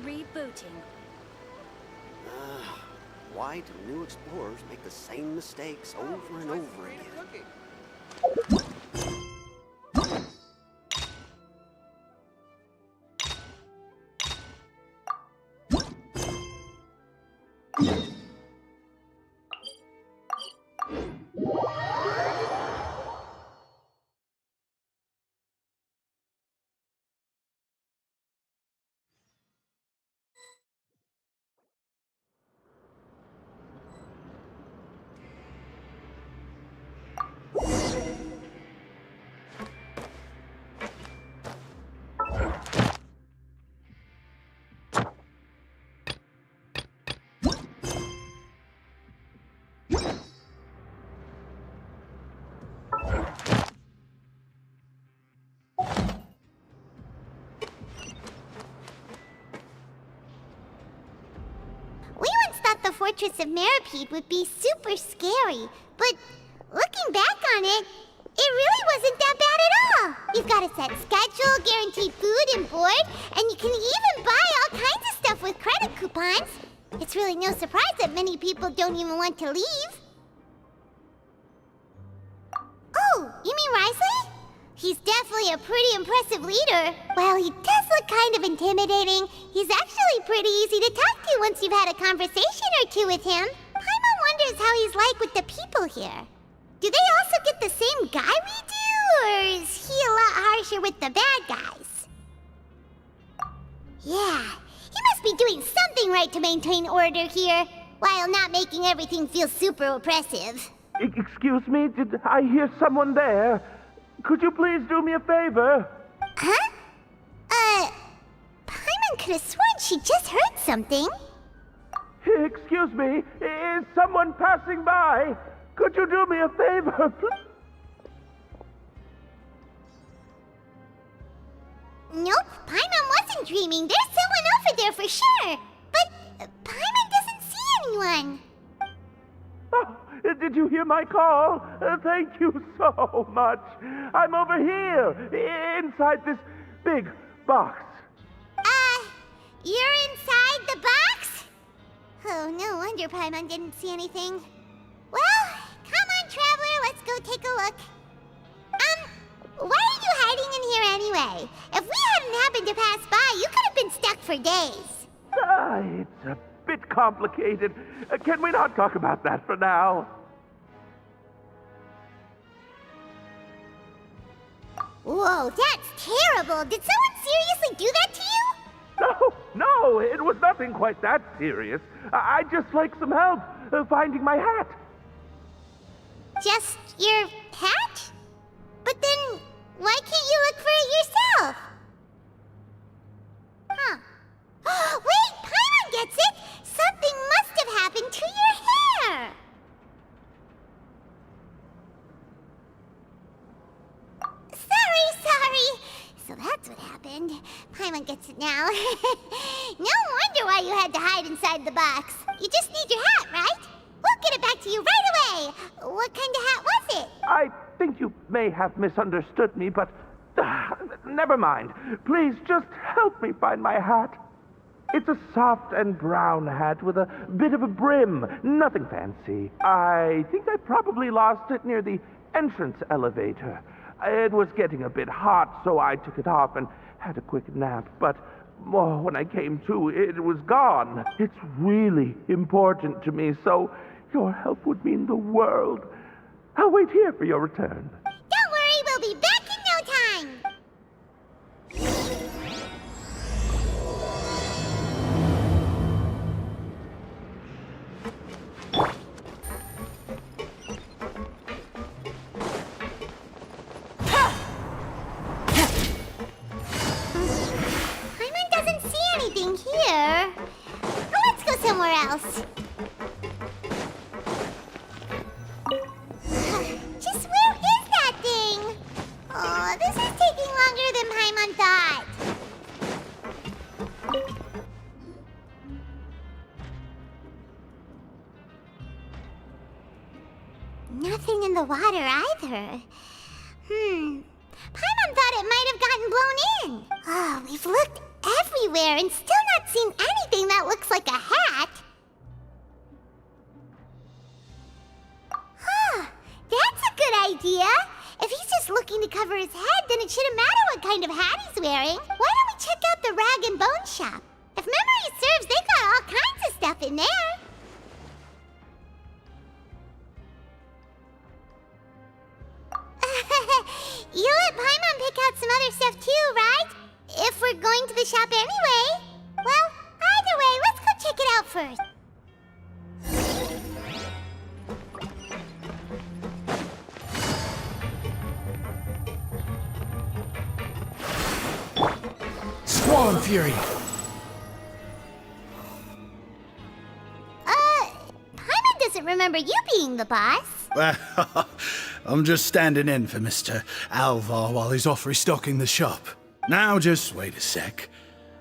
Rebooting. Why do new explorers make the same mistakes over and over again? The Fortress of Meripede would be super scary, but looking back on it, it really wasn't that bad at all. You've got a set schedule, guaranteed food and board, and you can even buy all kinds of stuff with credit coupons. It's really no surprise that many people don't even want to leave. Oh, you mean Wriothesley? He's definitely a pretty impressive leader. While he does look kind of intimidating, he's actually pretty easy to talk to once you've had a conversation or two with him. Paimon wonders how he's like with the people here. Do they also get the same guy we do, or is he a lot harsher with the bad guys? Yeah, he must be doing something right to maintain order here, while not making everything feel super oppressive. Excuse me, did I hear someone there? Could you please do me a favor? Huh? Paimon could have sworn she just heard something. Excuse me, is someone passing by? Could you do me a favor, please? Nope, Paimon wasn't dreaming. There's someone over there for sure. But Paimon doesn't see anyone. Oh, did you hear my call? Thank you so much. I'm over here, inside this big box. You're inside the box? Oh, no wonder Paimon didn't see anything. Well, come on, Traveler, let's go take a look. Why are you hiding in here anyway? If we hadn't happened to pass by, you could have been stuck for days. It's a bit complicated. Can we not talk about that for now? Whoa, that's terrible. Did someone seriously do that to you? No, it was nothing quite that serious. I'd just like some help finding my hat. Just your hat? But then, why can't you look for it yourself? Huh. Wait, Paimon gets it! Something must have happened to your hair! Sorry. So that's what happened. Paimon gets it now. No wonder why you had to hide inside the box. You just need your hat, right? We'll get it back to you right away. What kind of hat was it? I think you may have misunderstood me, but never mind. Please just help me find my hat. It's a soft and brown hat with a bit of a brim. Nothing fancy. I think I probably lost it near the entrance elevator. It was getting a bit hot, so I took it off and had a quick nap. But when I came to, it was gone. It's really important to me, so your help would mean the world. I'll wait here for your return. Don't worry, we'll be back in no time. Paimon doesn't see anything here. Let's go somewhere else. Just where is that thing? Oh, this is taking longer than Paimon thought. nothing in the water either. Paimon thought it might have gotten blown in. Oh, we've looked everywhere and still not seen anything that looks like a hat. Huh, that's a good idea. If he's just looking to cover his head, then it shouldn't matter what kind of hat he's wearing. Why don't we check out the rag and bone shop? If memory serves, they got all kinds of stuff in there. You let Paimon pick out some other stuff too, right? If we're going to the shop anyway. Well, either way, let's go check it out first. Squall Fury! Paimon doesn't remember you being the boss. Well, I'm just standing in for Mr. Alvar while he's off restocking the shop. Now just wait a sec.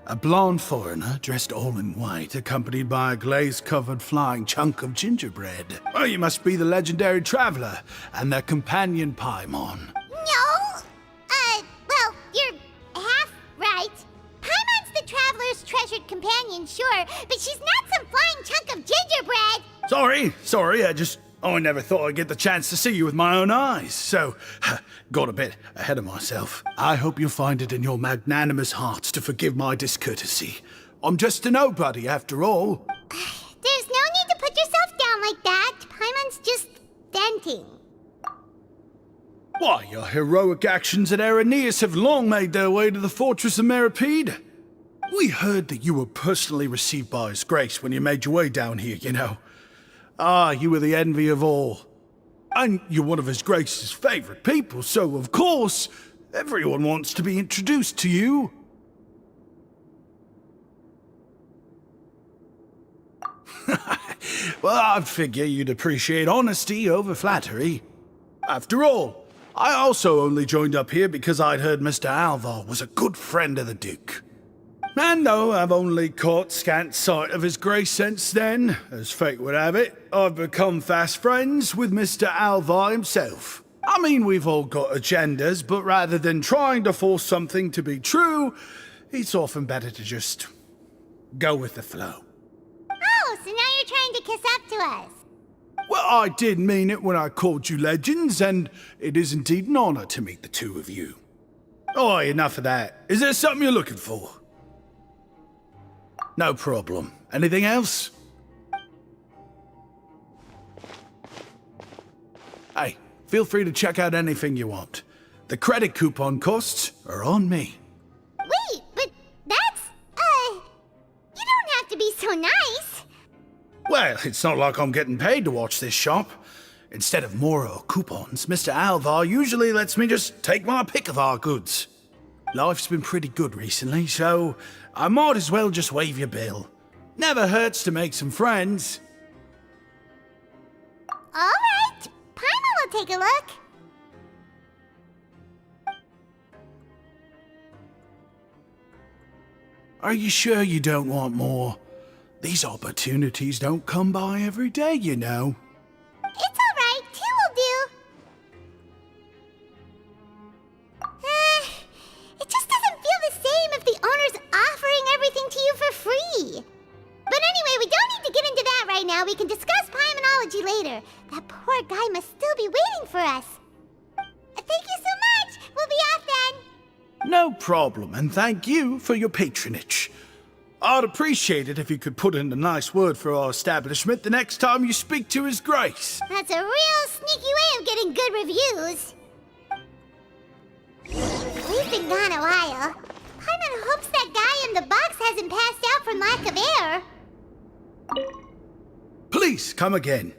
A blonde foreigner dressed all in white, accompanied by a glaze-covered flying chunk of gingerbread. Well, you must be the legendary traveler and their companion Paimon. No! Well, you're half right. Paimon's the traveler's treasured companion, sure, but she's not some flying chunk of gingerbread! Sorry, I never thought I'd get the chance to see you with my own eyes, so got a bit ahead of myself. I hope you'll find it in your magnanimous hearts to forgive my discourtesy. I'm just a nobody, after all. There's no need to put yourself down like that. Paimon's just venting. Why, your heroic actions at Aeneas have long made their way to the fortress of Meripede. We heard that you were personally received by His Grace when you made your way down here, you know. Ah, you were the envy of all. And you're one of His Grace's favorite people, so of course, everyone wants to be introduced to you. Well, I'd figure you'd appreciate honesty over flattery. After all, I also only joined up here because I'd heard Mr. Alvar was a good friend of the Duke. And though I've only caught scant sight of His Grace since then, as fate would have it, I've become fast friends with Mr. Alvar himself. I mean, we've all got agendas, but rather than trying to force something to be true, it's often better to just go with the flow. Oh, so now you're trying to kiss up to us. Well, I did mean it when I called you legends, and it is indeed an honor to meet the two of you. Oh, enough of that. Is there something you're looking for? No problem. Anything else? Hey, feel free to check out anything you want. The credit coupon costs are on me. Wait, but that's, you don't have to be so nice. Well, it's not like I'm getting paid to watch this shop. Instead of more coupons, Mr. Alvar usually lets me just take my pick of our goods. Life's been pretty good recently, so I might as well just waive your bill. Never hurts to make some friends. All right, Paimon will take a look. Are you sure you don't want more? These opportunities don't come by every day, you know. It's all right, two will do. It just doesn't feel the same if the owner's offering everything to you for free. But anyway, we don't need to get into that right now. We can discuss Paimonology later. That poor guy must still be waiting for us. Thank you so much. We'll be off then. No problem, and thank you for your patronage. I'd appreciate it if you could put in a nice word for our establishment the next time you speak to His Grace. That's a real sneaky way of getting good reviews. We've been gone a while. Paimon hopes that guy in the box hasn't passed out from lack of air. Please come again,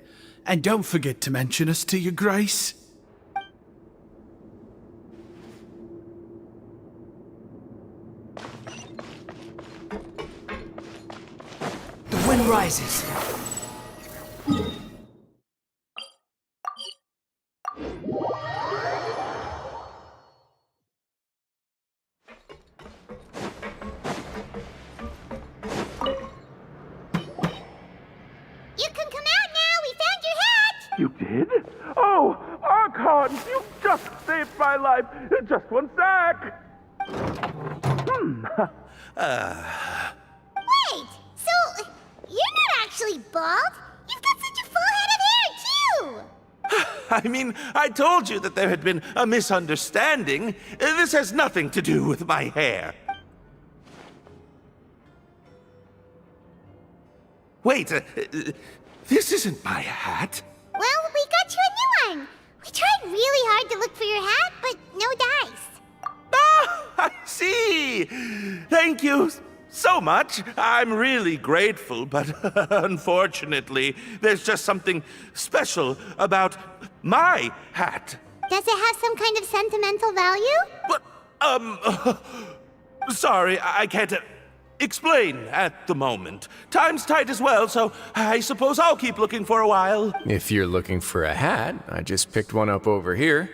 and don't forget to mention us to your Grace. The wind rises. You can come out now. We found your hat. You did? did? Oh, Archon, you just saved my life. Just one sec. Wait, so you're not actually bald? You've got such a full head of hair, too! I mean, I told you that there had been a misunderstanding. This has nothing to do with my hair. Wait, this isn't my hat. Well, we got you a new one. We tried really hard to look for your hat, but no dice. Ah, I see. Thank you so much. I'm really grateful, but unfortunately, there's just something special about my hat. Does it have some kind of sentimental value? But, sorry, I can't explain at the moment. Time's tight as well, so I suppose I'll keep looking for a while. If you're looking for a hat, I just picked one up over here.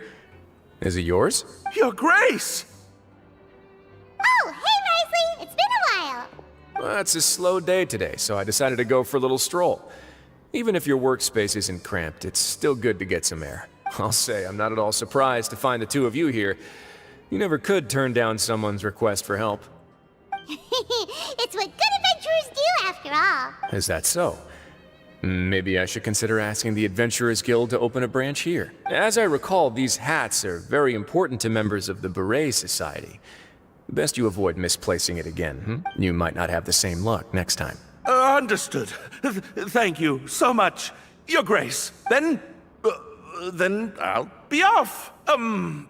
Is it yours? Your Grace! Oh, hey, Wriothesley! It's been a while. Well, it's a slow day today, so I decided to go for a little stroll. Even if your workspace isn't cramped, it's still good to get some air. I'll say I'm not at all surprised to find the two of you here. You never could turn down someone's request for help. It's what good adventurers do, after all. Is that so? Maybe I should consider asking the Adventurers Guild to open a branch here. As I recall, these hats are very important to members of the Beret Society. Best you avoid misplacing it again, You might not have the same luck next time. Understood. Thank you so much, Your Grace. Then I'll be off. I'll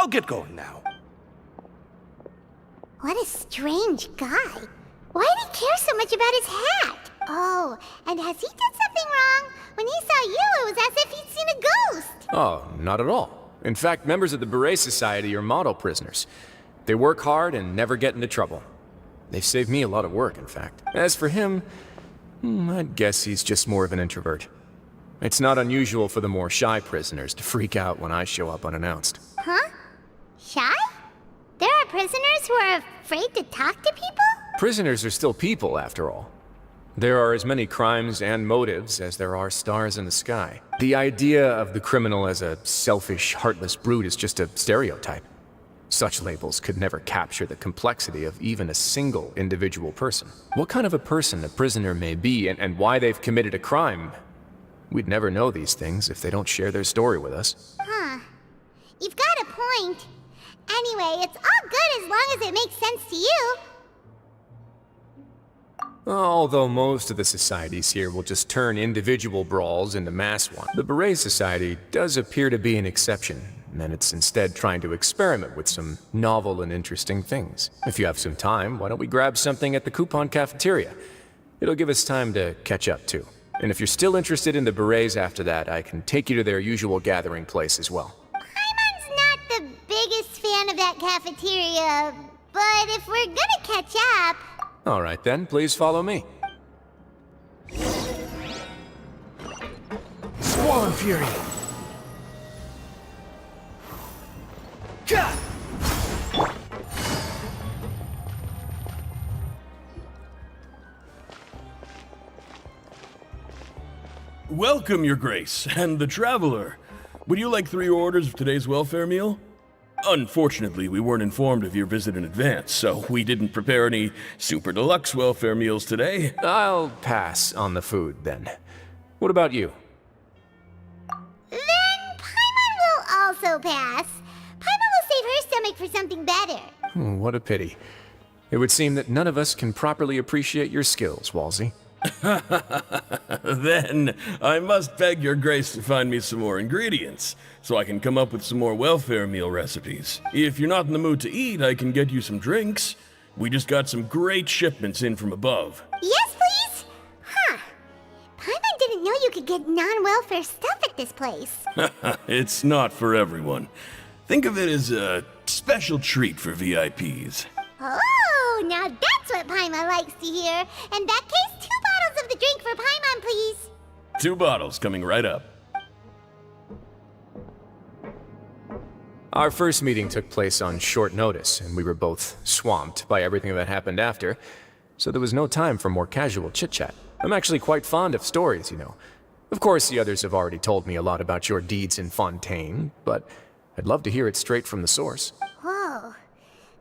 get going now. What a strange guy. Why did he care so much about his hat? Oh, and has he done something wrong? When he saw you, it was as if he'd seen a ghost. Oh, not at all. In fact, members of the Beret Society are model prisoners. They work hard and never get into trouble. They've saved me a lot of work, in fact. As for him, I'd guess he's just more of an introvert. It's not unusual for the more shy prisoners to freak out when I show up unannounced. Huh? Shy? There are prisoners who are afraid to talk to people? Prisoners are still people, after all. There are as many crimes and motives as there are stars in the sky. The idea of the criminal as a selfish, heartless brute is just a stereotype. Such labels could never capture the complexity of even a single individual person. What kind of a person a prisoner may be and why they've committed a crime, we'd never know these things if they don't share their story with us. Huh. You've got a point. Anyway, it's all good as long as it makes sense to you. Although most of the societies here will just turn individual brawls into mass ones, the Beret Society does appear to be an exception, and it's instead trying to experiment with some novel and interesting things. If you have some time, why don't we grab something at the Coupon Cafeteria? It'll give us time to catch up, too. And if you're still interested in the Berets after that, I can take you to their usual gathering place as well. Paimon's not the biggest fan of that cafeteria, but if we're gonna catch up... All right then, please follow me. Squall and Fury! Gah! Welcome, Your Grace, and the Traveler. Would you like 3 orders of today's welfare meal? Unfortunately, we weren't informed of your visit in advance, so we didn't prepare any super deluxe welfare meals today. I'll pass on the food, then. What about you? Then Paimon will also pass. Paimon will save her stomach for something better. What a pity. It would seem that none of us can properly appreciate your skills, Walsey. Then I must beg Your Grace to find me some more ingredients, so I can come up with some more welfare meal recipes. If you're not in the mood to eat, I can get you some drinks. We just got some great shipments in from above. Yes, please? Huh. Paimon didn't know you could get non-welfare stuff at this place. It's not for everyone. Think of it as a special treat for VIPs. Oh, now that's what Paimon likes to hear. In that case, 2 bottles of the drink for Paimon, please. 2 bottles coming right up. Our first meeting took place on short notice, and we were both swamped by everything that happened after, so there was no time for more casual chit-chat. I'm actually quite fond of stories, you know. Of course, the others have already told me a lot about your deeds in Fontaine, but I'd love to hear it straight from the source. Whoa.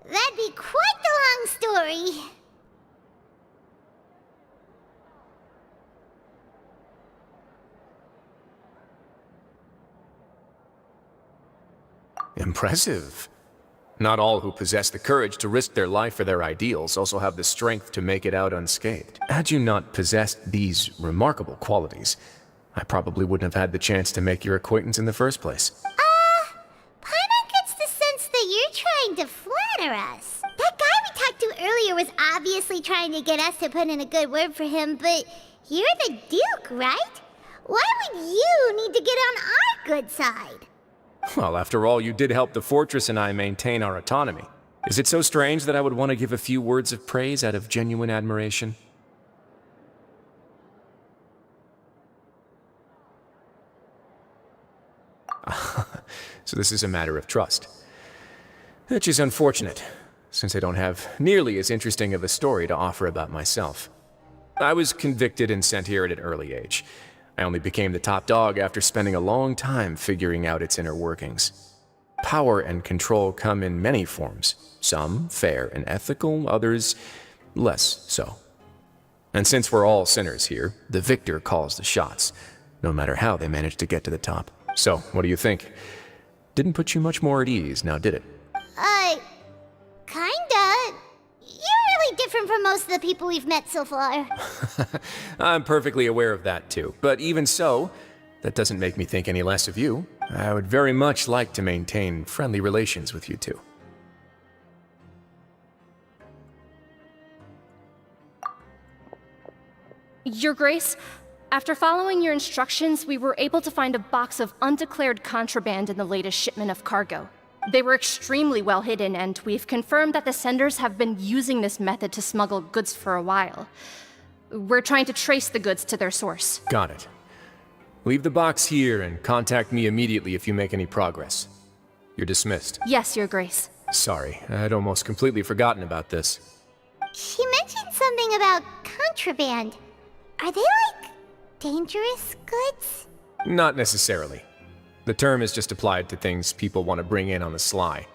That'd be quite the long story. Impressive. Not all who possess the courage to risk their life for their ideals also have the strength to make it out unscathed. Had you not possessed these remarkable qualities, I probably wouldn't have had the chance to make your acquaintance in the first place. Paimon gets the sense that you're trying to flatter us. That guy we talked to earlier was obviously trying to get us to put in a good word for him, but you're the Duke, right? Why would you need to get on our good side? Well, after all, you did help the fortress and I maintain our autonomy. Is it so strange that I would want to give a few words of praise out of genuine admiration? So this is a matter of trust. Which is unfortunate, since I don't have nearly as interesting of a story to offer about myself. I was convicted and sent here at an early age. I only became the top dog after spending a long time figuring out its inner workings. Power and control come in many forms, some fair and ethical, others less so. And since we're all sinners here, the victor calls the shots, no matter how they manage to get to the top. So, what do you think? Didn't put you much more at ease, now did it? Kinda. You're really different from most of the people we've met so far. I'm perfectly aware of that too, but even so, that doesn't make me think any less of you. I would very much like to maintain friendly relations with you two. Your Grace, after following your instructions, we were able to find a box of undeclared contraband in the latest shipment of cargo. They were extremely well hidden, and we've confirmed that the senders have been using this method to smuggle goods for a while. We're trying to trace the goods to their source. Got it. Leave the box here and contact me immediately if you make any progress. You're dismissed. Yes, Your Grace. Sorry, I'd almost completely forgotten about this. She mentioned something about contraband. Are they like dangerous goods? Not necessarily. The term is just applied to things people want to bring in on the sly.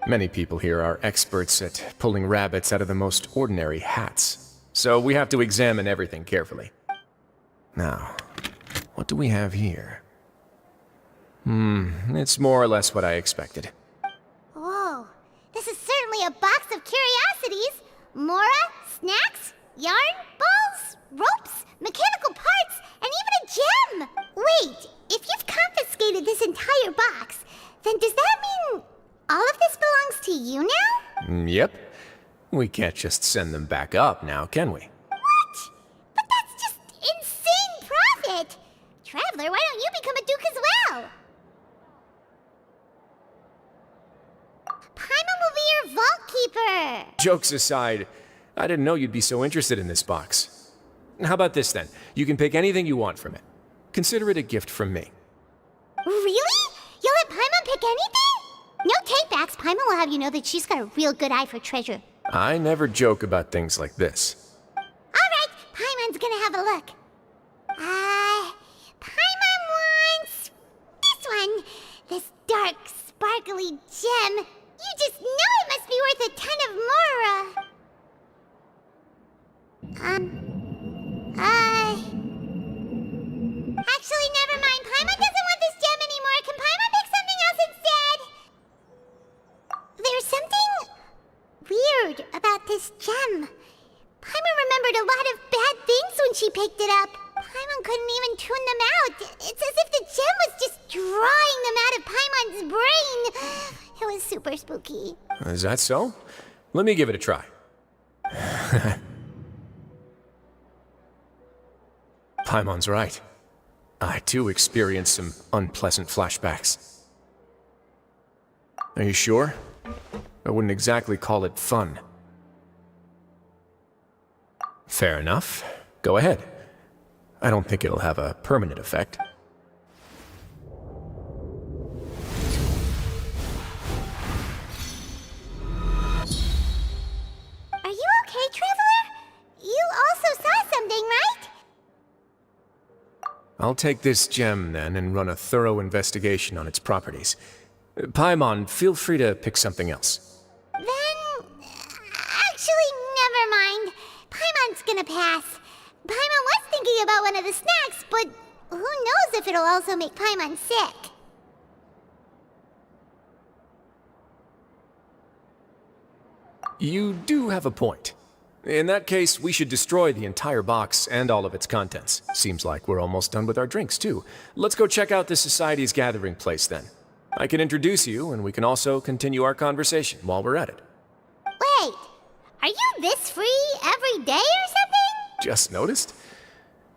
Many people here are experts at pulling rabbits out of the most ordinary hats, so we have to examine everything carefully. Now, what do we have here? It's more or less what I expected. Whoa, this is certainly a box of curiosities. Mora, snacks, yarn, balls, ropes, mechanical parts, and even a gem! Wait, if you've confiscated this entire box, then does that mean all of this belongs to you now? Yep. We can't just send them back up now, can we? What? But that's just insane profit! Traveler, why don't you become a duke as well? Paimon will be your vault keeper! Jokes aside, I didn't know you'd be so interested in this box. How about this then? You can pick anything you want from it. Consider it a gift from me. Really? You'll let Paimon pick anything? No takebacks. Paimon will have you know that she's got a real good eye for treasure. I never joke about things like this. Alright, Paimon's gonna have a look. Paimon wants this one. This dark, sparkly gem. You just know it must be worth a ton of Mora. Actually, never mind. Paimon doesn't want this gem anymore. Can Paimon pick something else instead? There's something weird about this gem. Paimon remembered a lot of bad things when she picked it up. Paimon couldn't even tune them out. It's as if the gem was just drawing them out of Paimon's brain. It was super spooky. Is that so? Let me give it a try. Paimon's right. I too experienced some unpleasant flashbacks. Are you sure? I wouldn't exactly call it fun. Fair enough. Go ahead. I don't think it'll have a permanent effect. Are you okay, Traveler? You also saw something, right? I'll take this gem then and run a thorough investigation on its properties. Paimon, feel free to pick something else. Then... actually, never mind. Paimon's gonna pass. Paimon was thinking about one of the snacks, but who knows if it'll also make Paimon sick. You do have a point. In that case, we should destroy the entire box and all of its contents. Seems like we're almost done with our drinks, too. Let's go check out the Society's gathering place, then. I can introduce you, and we can also continue our conversation while we're at it. Wait, are you this free every day or something? Just noticed?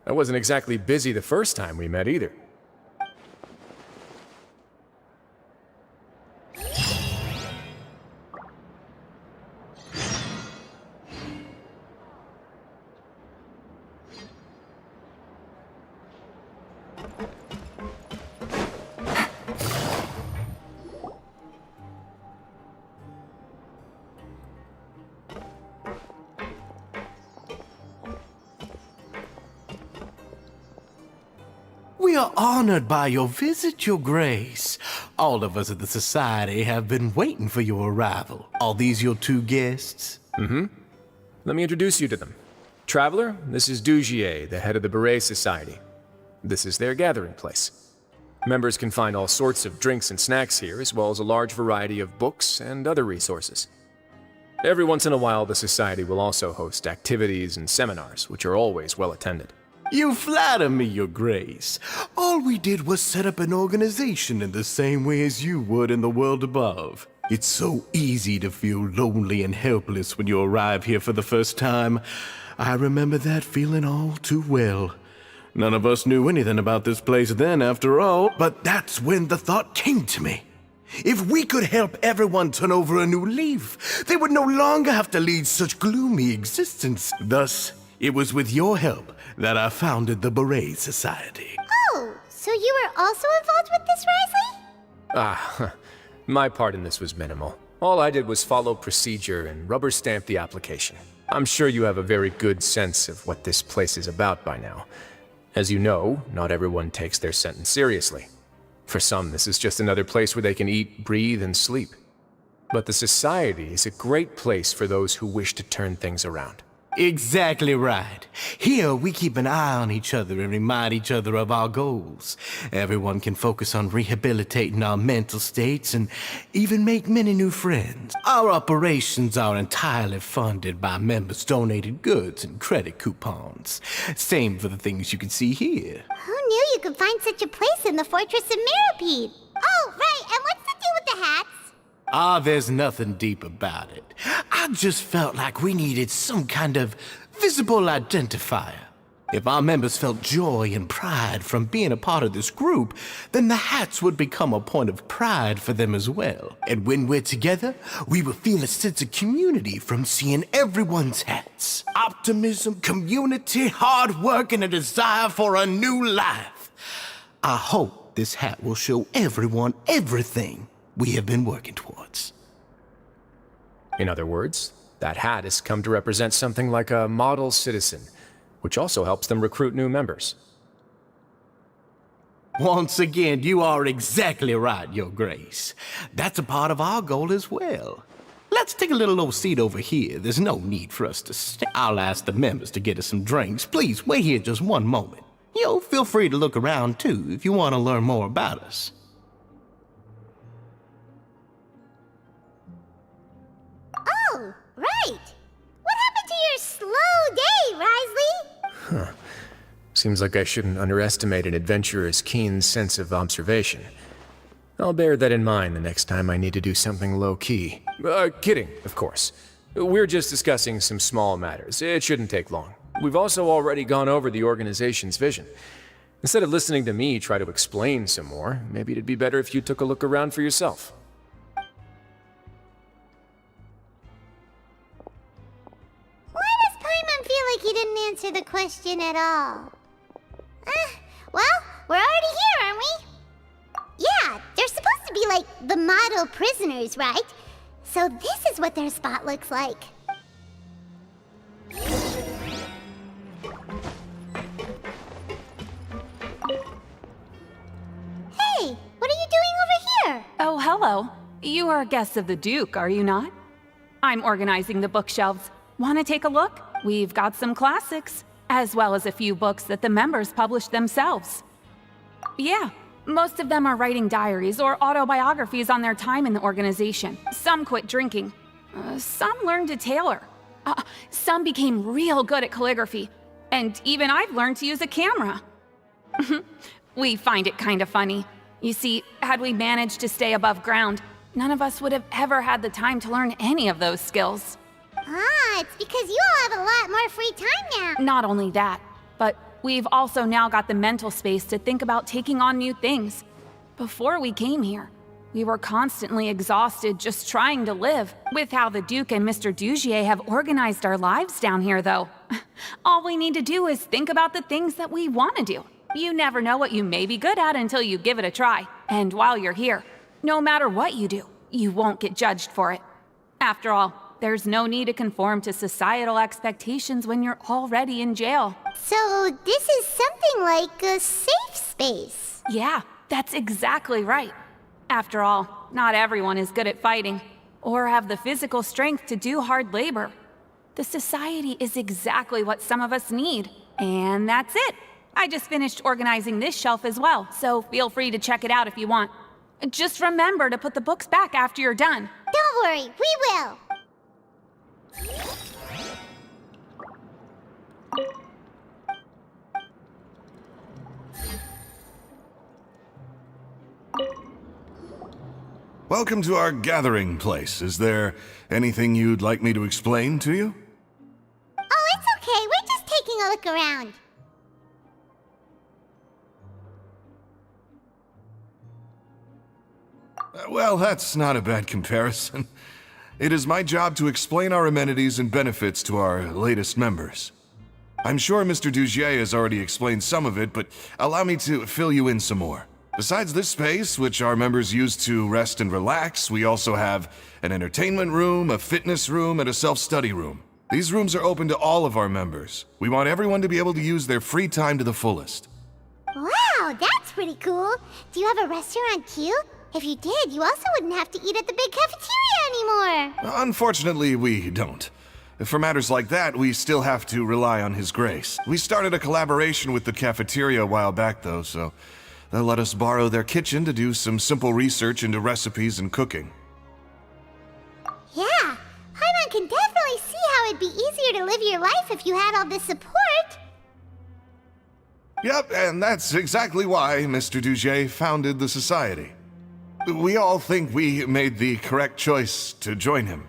I wasn't exactly busy the first time we met, either. We are honored by your visit, Your Grace. All of us at the Society have been waiting for your arrival. Are these your two guests? Mm-hmm. Let me introduce you to them. Traveler, this is Dugier, the head of the Beret Society. This is their gathering place. Members can find all sorts of drinks and snacks here, as well as a large variety of books and other resources. Every once in a while, the Society will also host activities and seminars, which are always well attended. You flatter me, Your Grace. All we did was set up an organization in the same way as you would in the world above. It's so easy to feel lonely and helpless when you arrive here for the first time. I remember that feeling all too well. None of us knew anything about this place then, after all, but that's when the thought came to me. If we could help everyone turn over a new leaf, they would no longer have to lead such gloomy existence. Thus, it was with your help that I founded the Beret Society. Oh, so you were also involved with this, Wriothesley? My part in this was minimal. All I did was follow procedure and rubber stamp the application. I'm sure you have a very good sense of what this place is about by now. As you know, not everyone takes their sentence seriously. For some, this is just another place where they can eat, breathe, and sleep. But the Society is a great place for those who wish to turn things around. Exactly right. Here, we keep an eye on each other and remind each other of our goals. Everyone can focus on rehabilitating our mental states and even make many new friends. Our operations are entirely funded by members' donated goods and credit coupons. Same for the things you can see here. Who knew you could find such a place in the Fortress of Mirapede? Oh, right, and what's the deal with the hats? There's nothing deep about it. I just felt like we needed some kind of visible identifier. If our members felt joy and pride from being a part of this group, then the hats would become a point of pride for them as well. And when we're together, we will feel a sense of community from seeing everyone's hats. Optimism, community, hard work, and a desire for a new life. I hope this hat will show everyone everything we have been working towards. In other words, that hat has come to represent something like a model citizen, which also helps them recruit new members. Once again, you are exactly right, Your Grace. That's a part of our goal as well. Let's take a little old seat over here. There's no need for us to stay. I'll ask the members to get us some drinks. Please, wait here just one moment. Feel free to look around, too, if you want to learn more about us. Oh, right. What happened to your slow day, Wriothesley? Huh. Seems like I shouldn't underestimate an adventurer's keen sense of observation. I'll bear that in mind the next time I need to do something low-key. Kidding, of course. We're just discussing some small matters. It shouldn't take long. We've also already gone over the organization's vision. Instead of listening to me try to explain some more, maybe it'd be better if you took a look around for yourself. Why does Paimon feel like he didn't answer the question at all? Well, we're already here, aren't we? Yeah, they're supposed to be like the model prisoners, right? So this is what their spot looks like. hello. You are guests of the Duke, are you not? I'm organizing the bookshelves. Want to take a look? We've got some classics, as well as a few books that the members published themselves. Yeah, most of them are writing diaries or autobiographies on their time in the organization. Some quit drinking. Some learned to tailor. Some became real good at calligraphy. And even I've learned to use a camera. We find it kind of funny. You see, had we managed to stay above ground, none of us would have ever had the time to learn any of those skills. Ah, it's because you all have a lot more free time now. Not only that, but we've also now got the mental space to think about taking on new things. Before we came here, we were constantly exhausted just trying to live. With how the Duke and Mr. Dugier have organized our lives down here, though, all we need to do is think about the things that we want to do. You never know what you may be good at until you give it a try. And while you're here, no matter what you do, you won't get judged for it. After all, there's no need to conform to societal expectations when you're already in jail. So this is something like a safe space. Yeah, that's exactly right. After all, not everyone is good at fighting, or have the physical strength to do hard labor. The society is exactly what some of us need, and that's it. I just finished organizing this shelf as well, so feel free to check it out if you want. Just remember to put the books back after you're done. Don't worry, we will. Welcome to our gathering place. Is there anything you'd like me to explain to you? Oh, it's okay. We're just taking a look around. Well, that's not a bad comparison. It is my job to explain our amenities and benefits to our latest members. I'm sure Mr. Dugier has already explained some of it, but allow me to fill you in some more. Besides this space, which our members use to rest and relax, we also have an entertainment room, a fitness room, and a self-study room. These rooms are open to all of our members. We want everyone to be able to use their free time to the fullest. Wow, that's pretty cool. Do you have a restaurant too? If you did, you also wouldn't have to eat at the big cafeteria anymore. Unfortunately, we don't. For matters like that, we still have to rely on His Grace. We started a collaboration with the cafeteria a while back, though, so they'll let us borrow their kitchen to do some simple research into recipes and cooking. Yeah, Paimon can definitely see how it'd be easier to live your life if you had all this support. Yep, and that's exactly why Mr. Dugier founded the society. We all think we made the correct choice to join him.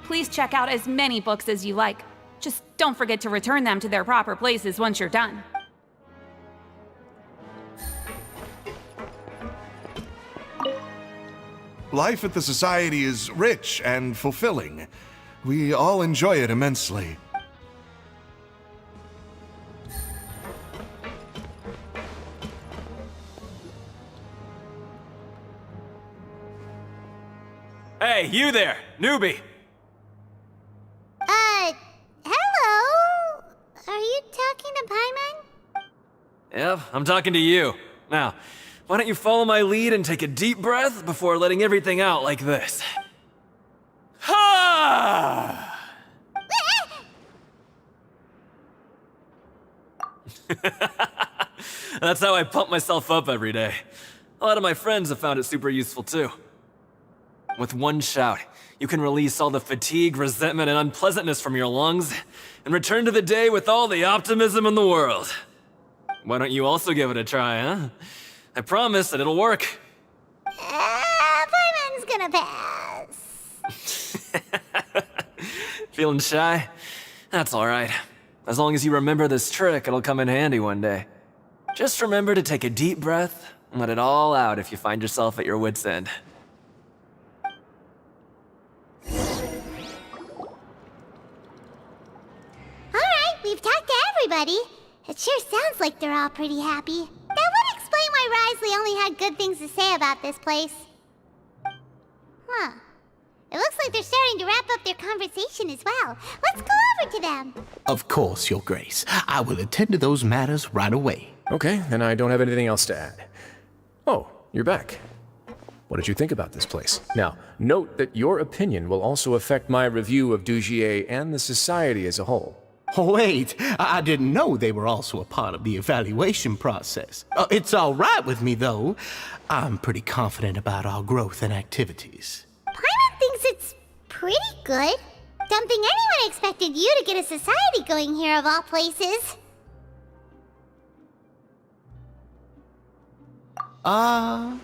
Please check out as many books as you like. Just don't forget to return them to their proper places once you're done. Life at the Society is rich and fulfilling. We all enjoy it immensely. Hey, you there, newbie! Hello? Are you talking to Paimon? Yep, I'm talking to you. Now, why don't you follow my lead and take a deep breath before letting everything out like this? Ha! That's how I pump myself up every day. A lot of my friends have found it super useful too. With one shout, you can release all the fatigue, resentment, and unpleasantness from your lungs and return to the day with all the optimism in the world. Why don't you also give it a try, huh? I promise that it'll work. Paimon's gonna pass. Feeling shy? That's alright. As long as you remember this trick, it'll come in handy one day. Just remember to take a deep breath and let it all out if you find yourself at your wit's end. Alright, we've talked to everybody. It sure sounds like they're all pretty happy. That would explain why Wriothesley only had good things to say about this place. Huh. It looks like they're starting to wrap up their conversation as well. Let's go over to them. Of course, Your Grace. I will attend to those matters right away. Okay, then I don't have anything else to add. Oh, you're back. What did you think about this place? Now, note that your opinion will also affect my review of Dugier and the society as a whole. Wait, I didn't know they were also a part of the evaluation process. It's all right with me, though. I'm pretty confident about our growth and activities. Paimon thinks it's pretty good. Don't think anyone expected you to get a society going here of all places.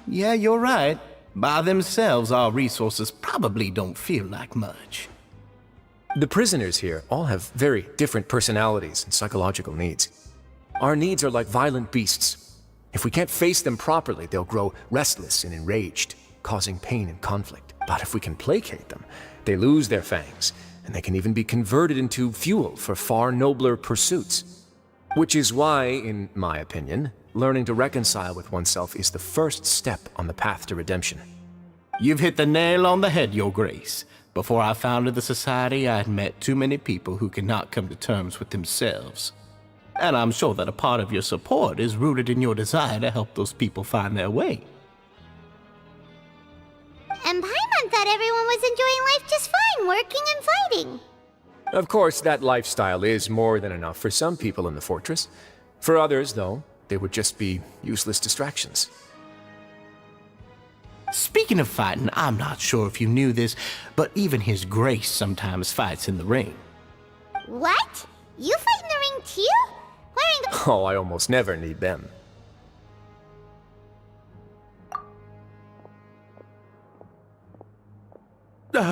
Yeah, you're right. By themselves, our resources probably don't feel like much. The prisoners here all have very different personalities and psychological needs. Our needs are like violent beasts. If we can't face them properly, they'll grow restless and enraged, causing pain and conflict. But if we can placate them, they lose their fangs, and they can even be converted into fuel for far nobler pursuits. Which is why, in my opinion, learning to reconcile with oneself is the first step on the path to redemption. You've hit the nail on the head, Your Grace. Before I founded the Society, I had met too many people who could not come to terms with themselves. And I'm sure that a part of your support is rooted in your desire to help those people find their way. And Paimon thought everyone was enjoying life just fine, working and fighting. Of course, that lifestyle is more than enough for some people in the fortress. For others, though, they would just be useless distractions. Speaking of fighting, I'm not sure if you knew this, but even His Grace sometimes fights in the ring. What? You fight in the ring too? Wearing the... Oh, I almost never need them. Hey,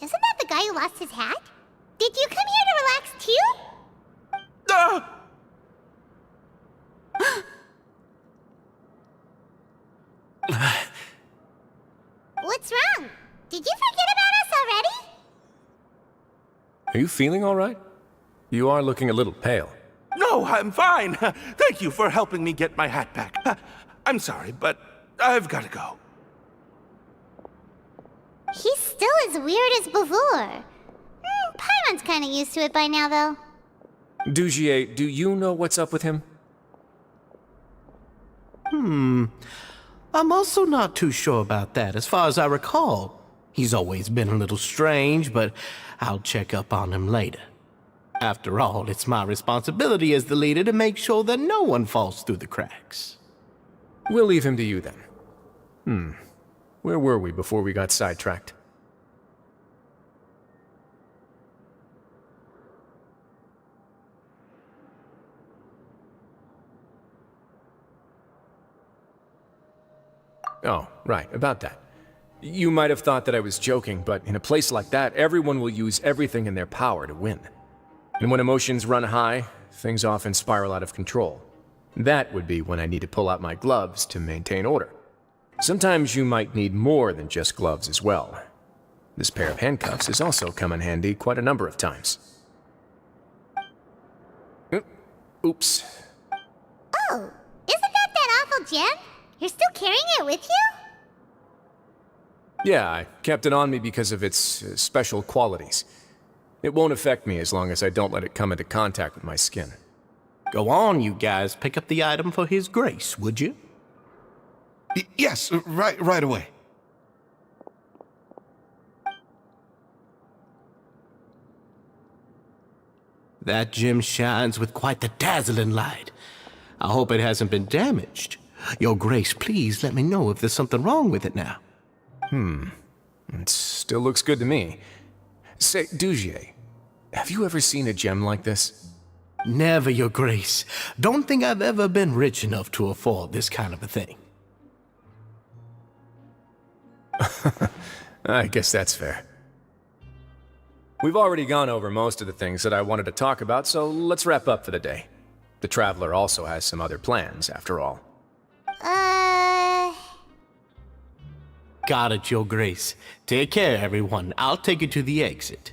isn't that the guy who lost his hat? Did you come here to relax too? What's wrong? Did you forget about us already? Are you feeling all right? You are looking a little pale. No, I'm fine. Thank you for helping me get my hat back. I'm sorry, but I've got to go. He's still as weird as before. Paimon's kind of used to it by now, though. Dugier, do you know what's up with him? I'm also not too sure about that. As far as I recall, he's always been a little strange, but I'll check up on him later. After all, it's my responsibility as the leader to make sure that no one falls through the cracks. We'll leave him to you then. Where were we before we got sidetracked? Oh, right, about that. You might have thought that I was joking, but in a place like that, everyone will use everything in their power to win. And when emotions run high, things often spiral out of control. That would be when I need to pull out my gloves to maintain order. Sometimes you might need more than just gloves as well. This pair of handcuffs has also come in handy quite a number of times. Oops. Oh, isn't that awful gem? You're still carrying it with you? Yeah, I kept it on me because of its special qualities. It won't affect me as long as I don't let it come into contact with my skin. Go on, you guys. Pick up the item for His Grace, would you? Yes, right away. That gem shines with quite the dazzling light. I hope it hasn't been damaged. Your Grace, please let me know if there's something wrong with it now. It still looks good to me. Say, Dugier, have you ever seen a gem like this? Never, Your Grace. Don't think I've ever been rich enough to afford this kind of a thing. I guess that's fair. We've already gone over most of the things that I wanted to talk about, so let's wrap up for the day. The Traveler also has some other plans, after all. Got it, Your Grace. Take care, everyone. I'll take you to the exit.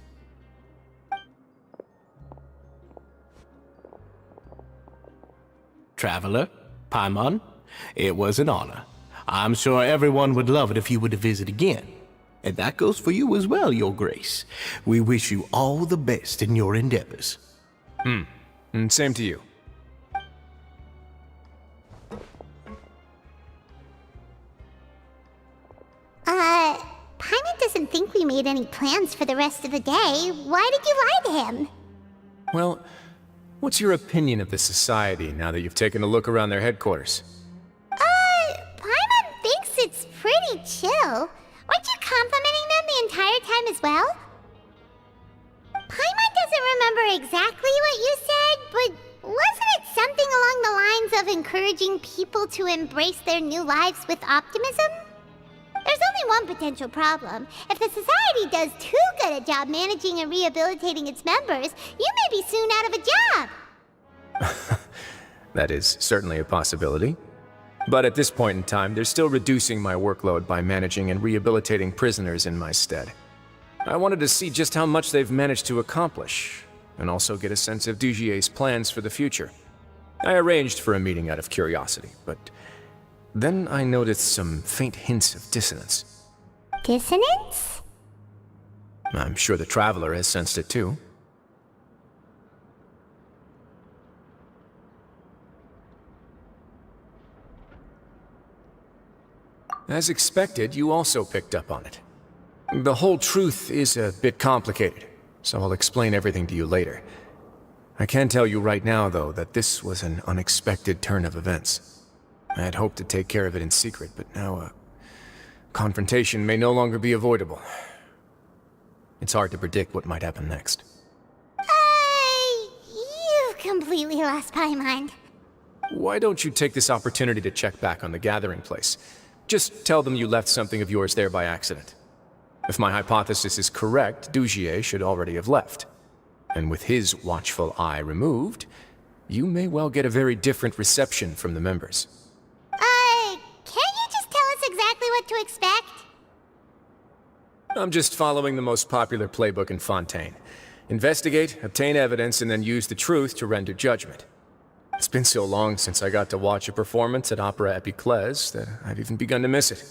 Traveler, Paimon, It was an honor. I'm sure everyone would love it if you were to visit again. And that goes for you as well, Your Grace. We wish you all the best in your endeavors. And same to you. Paimon doesn't think we made any plans for the rest of the day. Why did you lie to him? Well, what's your opinion of the society now that you've taken a look around their headquarters? Paimon thinks it's pretty chill. Weren't you complimenting them the entire time as well? Paimon doesn't remember exactly what you said, but wasn't it something along the lines of encouraging people to embrace their new lives with optimism? There's only one potential problem. If the society does too good a job managing and rehabilitating its members, you may be soon out of a job. That is certainly a possibility. But at this point in time, they're still reducing my workload by managing and rehabilitating prisoners in my stead. I wanted to see just how much they've managed to accomplish, and also get a sense of Dugier's plans for the future. I arranged for a meeting out of curiosity, but then I noticed some faint hints of dissonance. Dissonance? I'm sure the Traveler has sensed it too. As expected, you also picked up on it. The whole truth is a bit complicated, so I'll explain everything to you later. I can tell you right now, though, that this was an unexpected turn of events. I had hoped to take care of it in secret, but now a confrontation may no longer be avoidable. It's hard to predict what might happen next. You've completely lost my mind. Why don't you take this opportunity to check back on the gathering place? Just tell them you left something of yours there by accident. If my hypothesis is correct, Dugier should already have left. And with his watchful eye removed, you may well get a very different reception from the members. Can't you just tell us exactly what to expect? I'm just following the most popular playbook in Fontaine. Investigate, obtain evidence, and then use the truth to render judgment. It's been so long since I got to watch a performance at Opera Epiclese that I've even begun to miss it.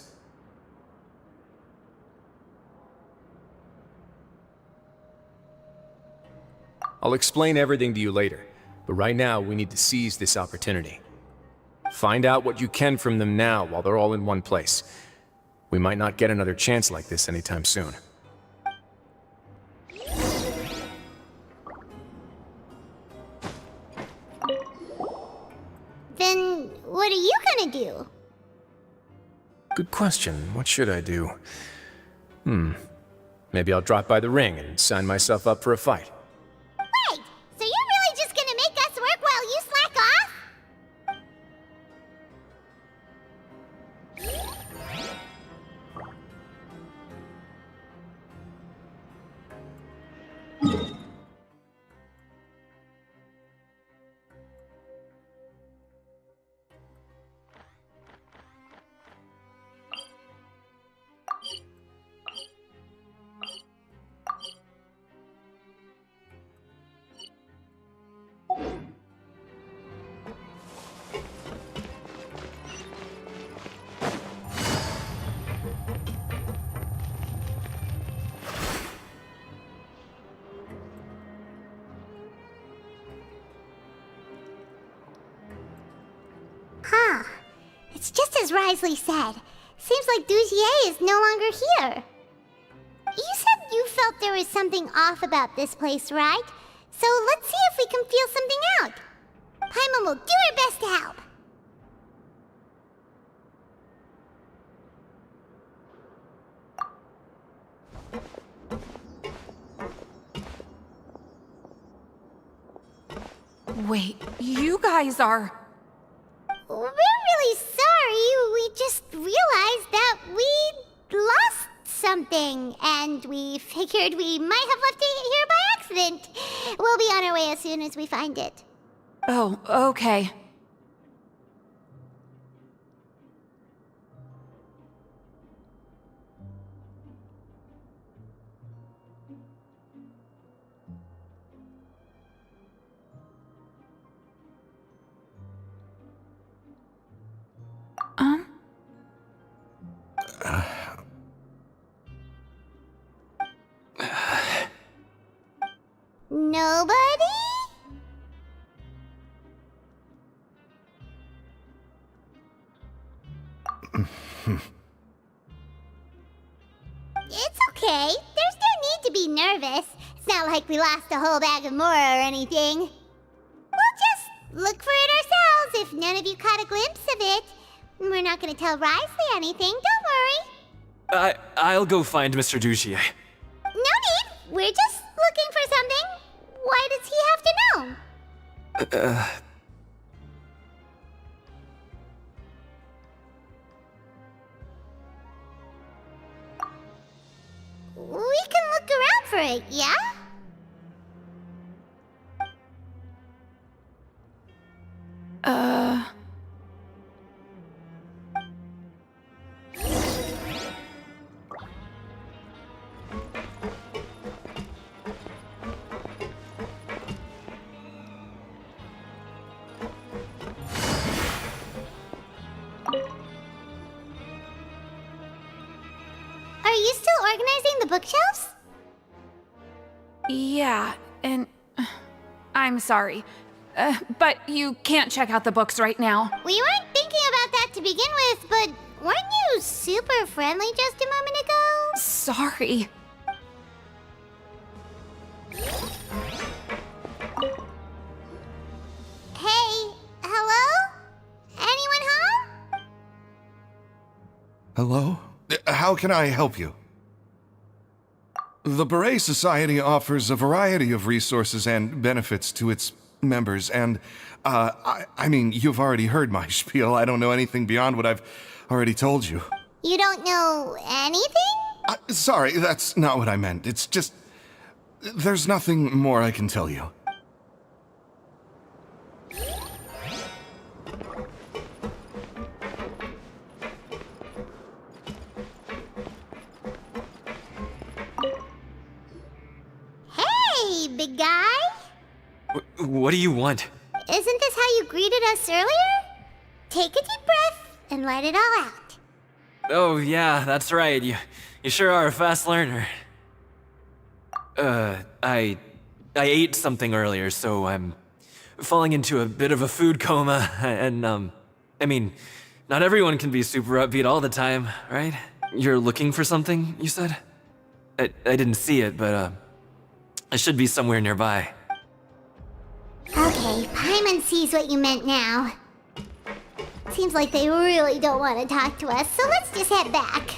I'll explain everything to you later, but right now we need to seize this opportunity. Find out what you can from them now while they're all in one place. We might not get another chance like this anytime soon. Then what are you gonna do? Good question. What should I do? Maybe I'll drop by the ring and sign myself up for a fight. Wait! So you're really just gonna make us work while you slack off? It's just as Wriothesley said. Seems like Dugier is no longer here. You said you felt there was something off about this place, right? So let's see if we can feel something out. Paimon will do her best to help. Wait, you guys are... We're really sorry. We just realized that we lost something, and we figured we might have left it here by accident. We'll be on our way as soon as we find it. Oh, okay. Nobody? It's okay. There's no need to be nervous. It's not like we lost a whole bag of Mora or anything. We'll just look for it ourselves if none of you caught a glimpse of it. We're not gonna tell Wriothesley anything, don't worry. I'll go find Mr. Dugier. No need. We're just looking for something. Why does he have to know? We can look around for it, yeah? Are you still organizing the bookshelves? Yeah, and I'm sorry. But you can't check out the books right now. We weren't thinking about that to begin with, but weren't you super friendly just a moment ago? Sorry. Hey, hello? Anyone home? Hello? How can I help you? The Beret Society offers a variety of resources and benefits to its members, and, I mean, you've already heard my spiel. I don't know anything beyond what I've already told you. You don't know anything? Sorry, that's not what I meant. It's just... there's nothing more I can tell you. Hey, big guy? What do you want? Isn't this how you greeted us earlier? Take a deep breath and let it all out. Oh, yeah, that's right. You sure are a fast learner. I ate something earlier, so I'm falling into a bit of a food coma, and, I mean, not everyone can be super upbeat all the time, right? You're looking for something, you said? I didn't see it, but, it should be somewhere nearby. Okay, Paimon sees what you meant now. Seems like they really don't want to talk to us, so let's just head back.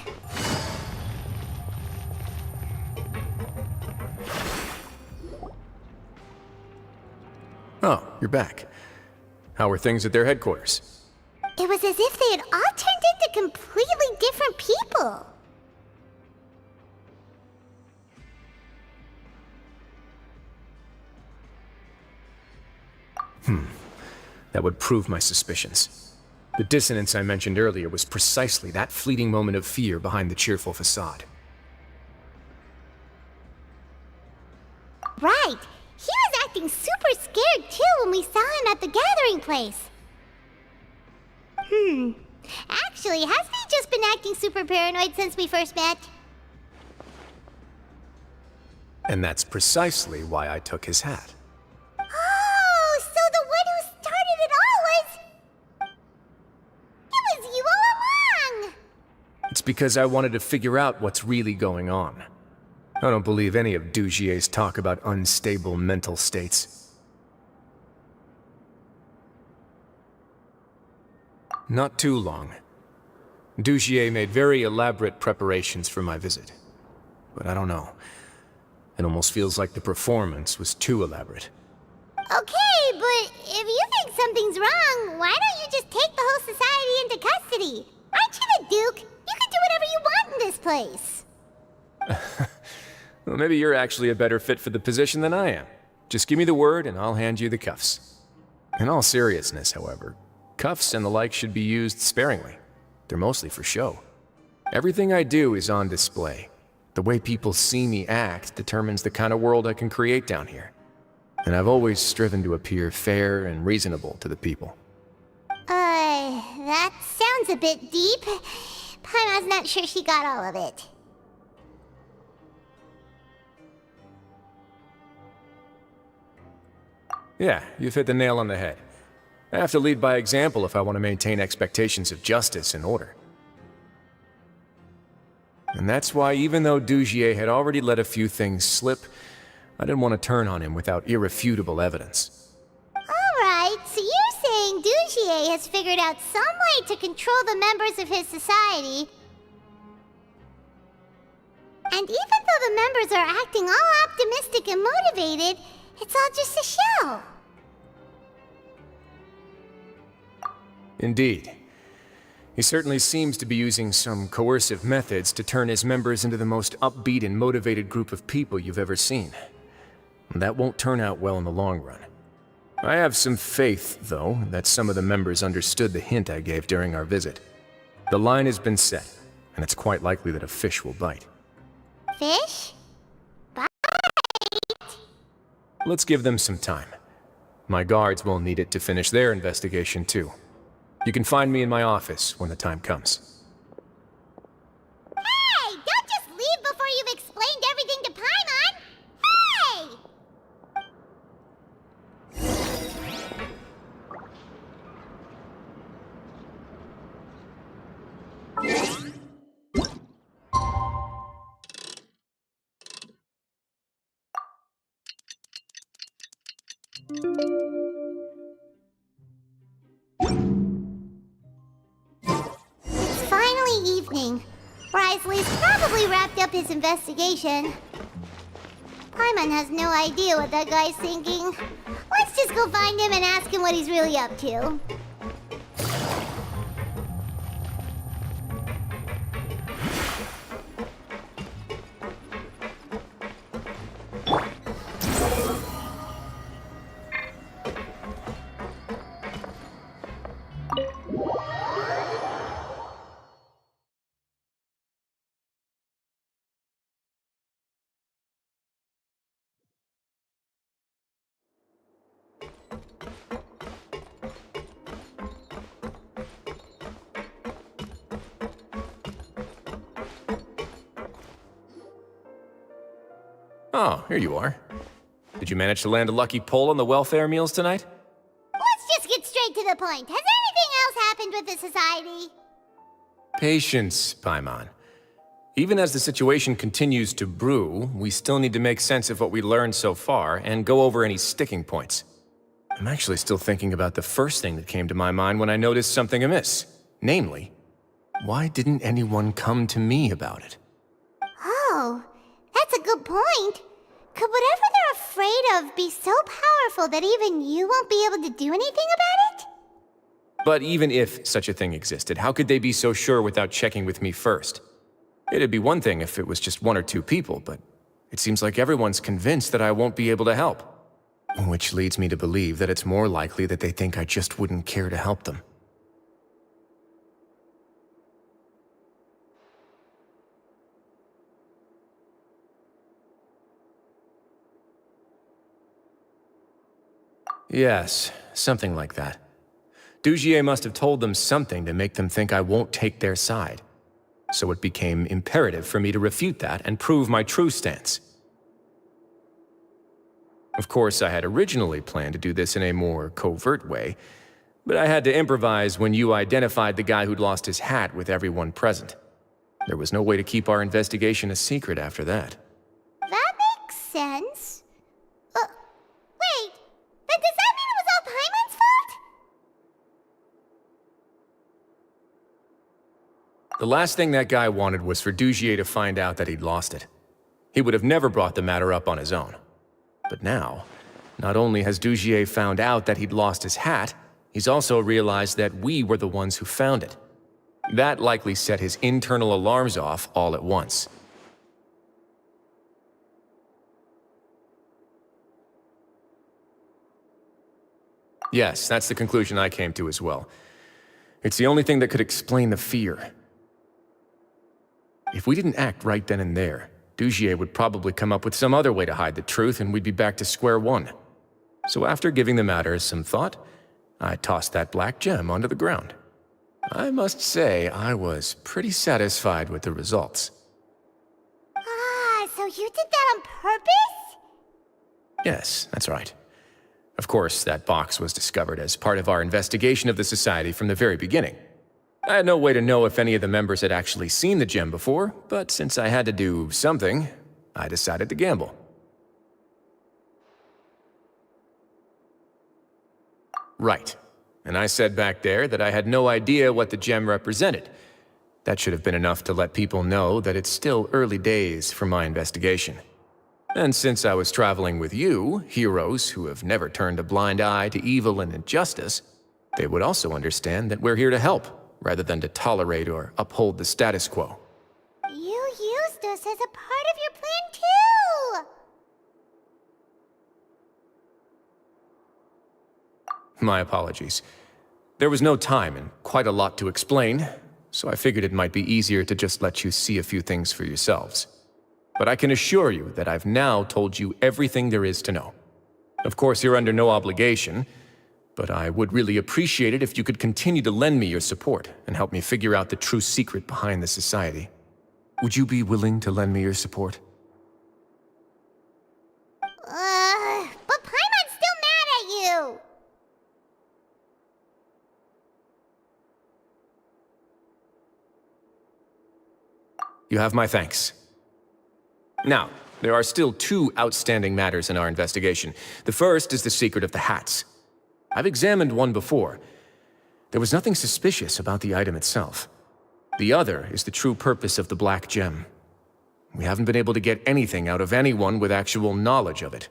Oh, you're back. How are things at their headquarters? It was as if they had all turned into completely different people. That would prove my suspicions. The dissonance I mentioned earlier was precisely that fleeting moment of fear behind the cheerful facade. Right. He was acting super scared too when we saw him at the gathering place. Actually, hasn't he just been acting super paranoid since we first met? And that's precisely why I took his hat. Oh, so the one who started it all was... It was you all along! It's because I wanted to figure out what's really going on. I don't believe any of Dugier's talk about unstable mental states. Not too long. Dugier made very elaborate preparations for my visit. But I don't know. It almost feels like the performance was too elaborate. Okay, but if you think something's wrong, why don't you just take the whole society into custody? Aren't you the Duke? You can do whatever you want in this place. Well, maybe you're actually a better fit for the position than I am. Just give me the word and I'll hand you the cuffs. In all seriousness, however, cuffs and the like should be used sparingly. They're mostly for show. Everything I do is on display. The way people see me act determines the kind of world I can create down here. And I've always striven to appear fair and reasonable to the people. That sounds a bit deep. Paimon's not sure she got all of it. Yeah, you've hit the nail on the head. I have to lead by example if I want to maintain expectations of justice and order. And that's why even though Dugier had already let a few things slip, I didn't want to turn on him without irrefutable evidence. Alright, so you're saying Dugier has figured out some way to control the members of his society. And even though the members are acting all optimistic and motivated, it's all just a show. Indeed. He certainly seems to be using some coercive methods to turn his members into the most upbeat and motivated group of people you've ever seen. That won't turn out well in the long run. I have some faith, though, that some of the members understood the hint I gave during our visit. The line has been set, and it's quite likely that a fish will bite. Fish? Bite? Let's give them some time. My guards will need it to finish their investigation, too. You can find me in my office when the time comes. Hey! Don't just leave before you've explained everything to Paimon! Hey! It's finally evening. Wriothesley's probably wrapped up his investigation. Paimon has no idea what that guy's thinking. Let's just go find him and ask him what he's really up to. Oh, here you are. Did you manage to land a lucky pull on the welfare meals tonight? Let's just get straight to the point. Has anything else happened with the society? Patience, Paimon. Even as the situation continues to brew, we still need to make sense of what we learned so far and go over any sticking points. I'm actually still thinking about the first thing that came to my mind when I noticed something amiss. Namely, why didn't anyone come to me about it? Oh, that's a good point. Could whatever they're afraid of be so powerful that even you won't be able to do anything about it? But even if such a thing existed, how could they be so sure without checking with me first? It'd be one thing if it was just one or two people, but it seems like everyone's convinced that I won't be able to help. Which leads me to believe that it's more likely that they think I just wouldn't care to help them. Yes, something like that. Dugier must have told them something to make them think I won't take their side. So it became imperative for me to refute that and prove my true stance. Of course, I had originally planned to do this in a more covert way, but I had to improvise when you identified the guy who'd lost his hat with everyone present. There was no way to keep our investigation a secret after that. That makes sense. Wait, then does that mean it was all Paimon's fault? The last thing that guy wanted was for Dugier to find out that he'd lost it. He would have never brought the matter up on his own. But now, not only has Dugier found out that he'd lost his hat, he's also realized that we were the ones who found it. That likely set his internal alarms off all at once. Yes, that's the conclusion I came to as well. It's the only thing that could explain the fear. If we didn't act right then and there, Dugier would probably come up with some other way to hide the truth and we'd be back to square one. So after giving the matter some thought, I tossed that black gem onto the ground. I must say, I was pretty satisfied with the results. Ah, so you did that on purpose? Yes, that's right. Of course, that box was discovered as part of our investigation of the Society from the very beginning. I had no way to know if any of the members had actually seen the gem before, but since I had to do something, I decided to gamble. Right. And I said back there that I had no idea what the gem represented. That should have been enough to let people know that it's still early days for my investigation. And since I was traveling with you, heroes who have never turned a blind eye to evil and injustice, they would also understand that we're here to help, rather than to tolerate or uphold the status quo. You used us as a part of your plan, too! My apologies. There was no time and quite a lot to explain, so I figured it might be easier to just let you see a few things for yourselves. But I can assure you that I've now told you everything there is to know. Of course, you're under no obligation, but I would really appreciate it if you could continue to lend me your support and help me figure out the true secret behind the Society. Would you be willing to lend me your support? But Paimon's still mad at you! You have my thanks. Now, there are still two outstanding matters in our investigation. The first is the secret of the hats. I've examined one before. There was nothing suspicious about the item itself. The other is the true purpose of the black gem. We haven't been able to get anything out of anyone with actual knowledge of it.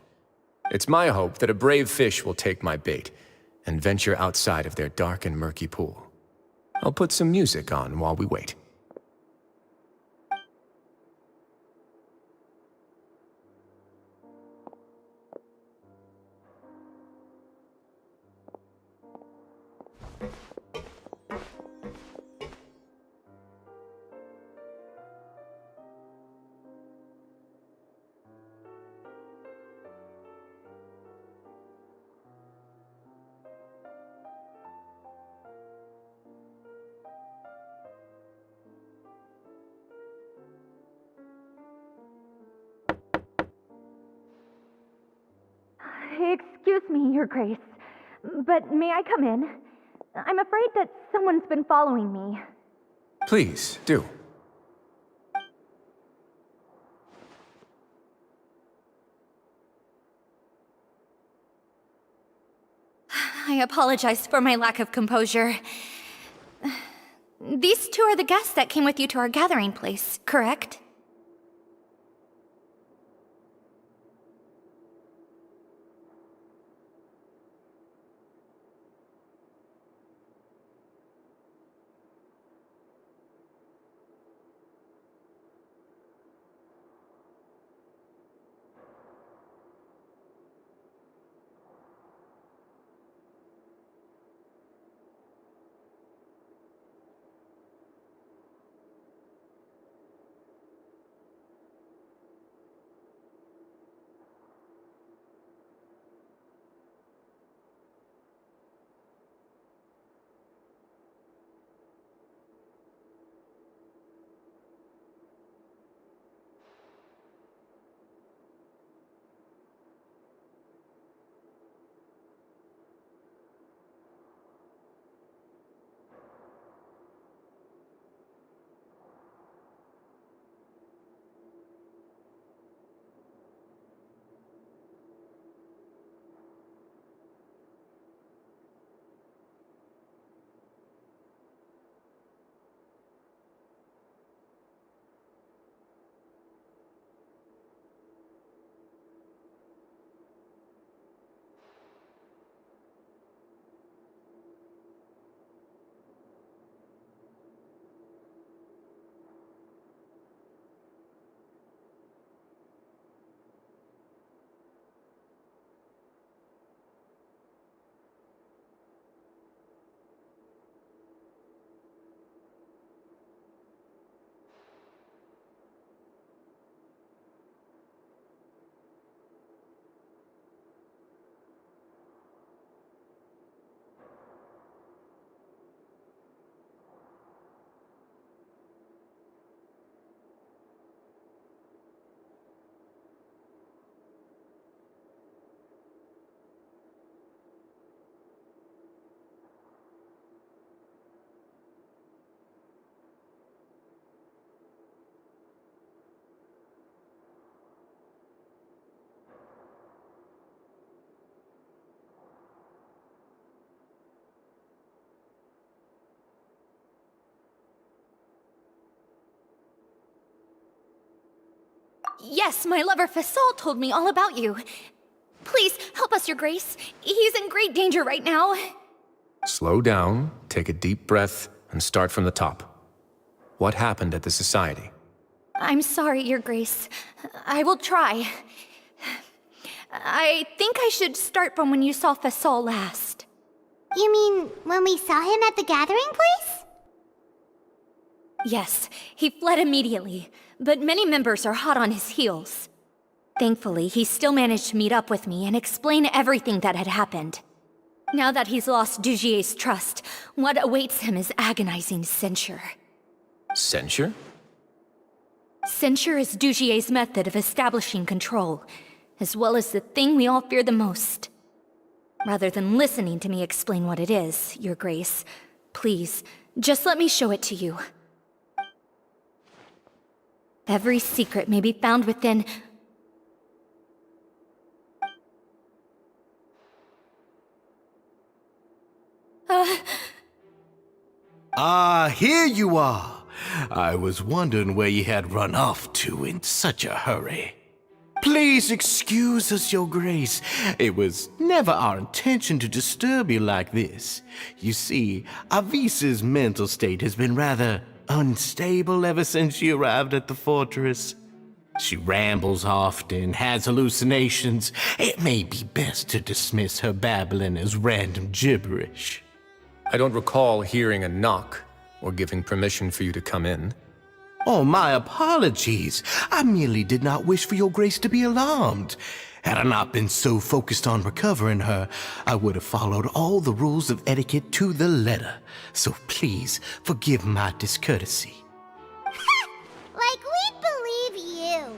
It's my hope that a brave fish will take my bait and venture outside of their dark and murky pool. I'll put some music on while we wait. Excuse me, Your Grace, but may I come in? I'm afraid that someone's been following me. Please, do. I apologize for my lack of composure. These two are the guests that came with you to our gathering place, correct? yes, my lover Fasol told me all about you. Please, help us, Your Grace. He's in great danger right now. Slow down, take a deep breath, and start from the top. What happened at the Society? I'm sorry, Your Grace. I will try. I think I should start from when you saw Fasol last. You mean when we saw him at the gathering place? Yes, he fled immediately, but many members are hot on his heels. Thankfully, he still managed to meet up with me and explain everything that had happened. Now that he's lost Dugier's trust, what awaits him is agonizing censure. Censure? Censure is Dugier's method of establishing control, as well as the thing we all fear the most. Rather than listening to me explain what it is, Your Grace, please, just let me show it to you. Every secret may be found within... Here you are. I was wondering where you had run off to in such a hurry. Please excuse us, Your Grace. It was never our intention to disturb you like this. You see, Avisa's mental state has been rather unstable ever since she arrived at the fortress. She rambles often, has hallucinations. It may be best to dismiss her babbling as random gibberish. I don't recall hearing a knock or giving permission for you to come in. Oh, my apologies. I merely did not wish for Your Grace to be alarmed. Had I not been so focused on recovering her, I would have followed all the rules of etiquette to the letter. So please forgive my discourtesy. Like we'd believe you.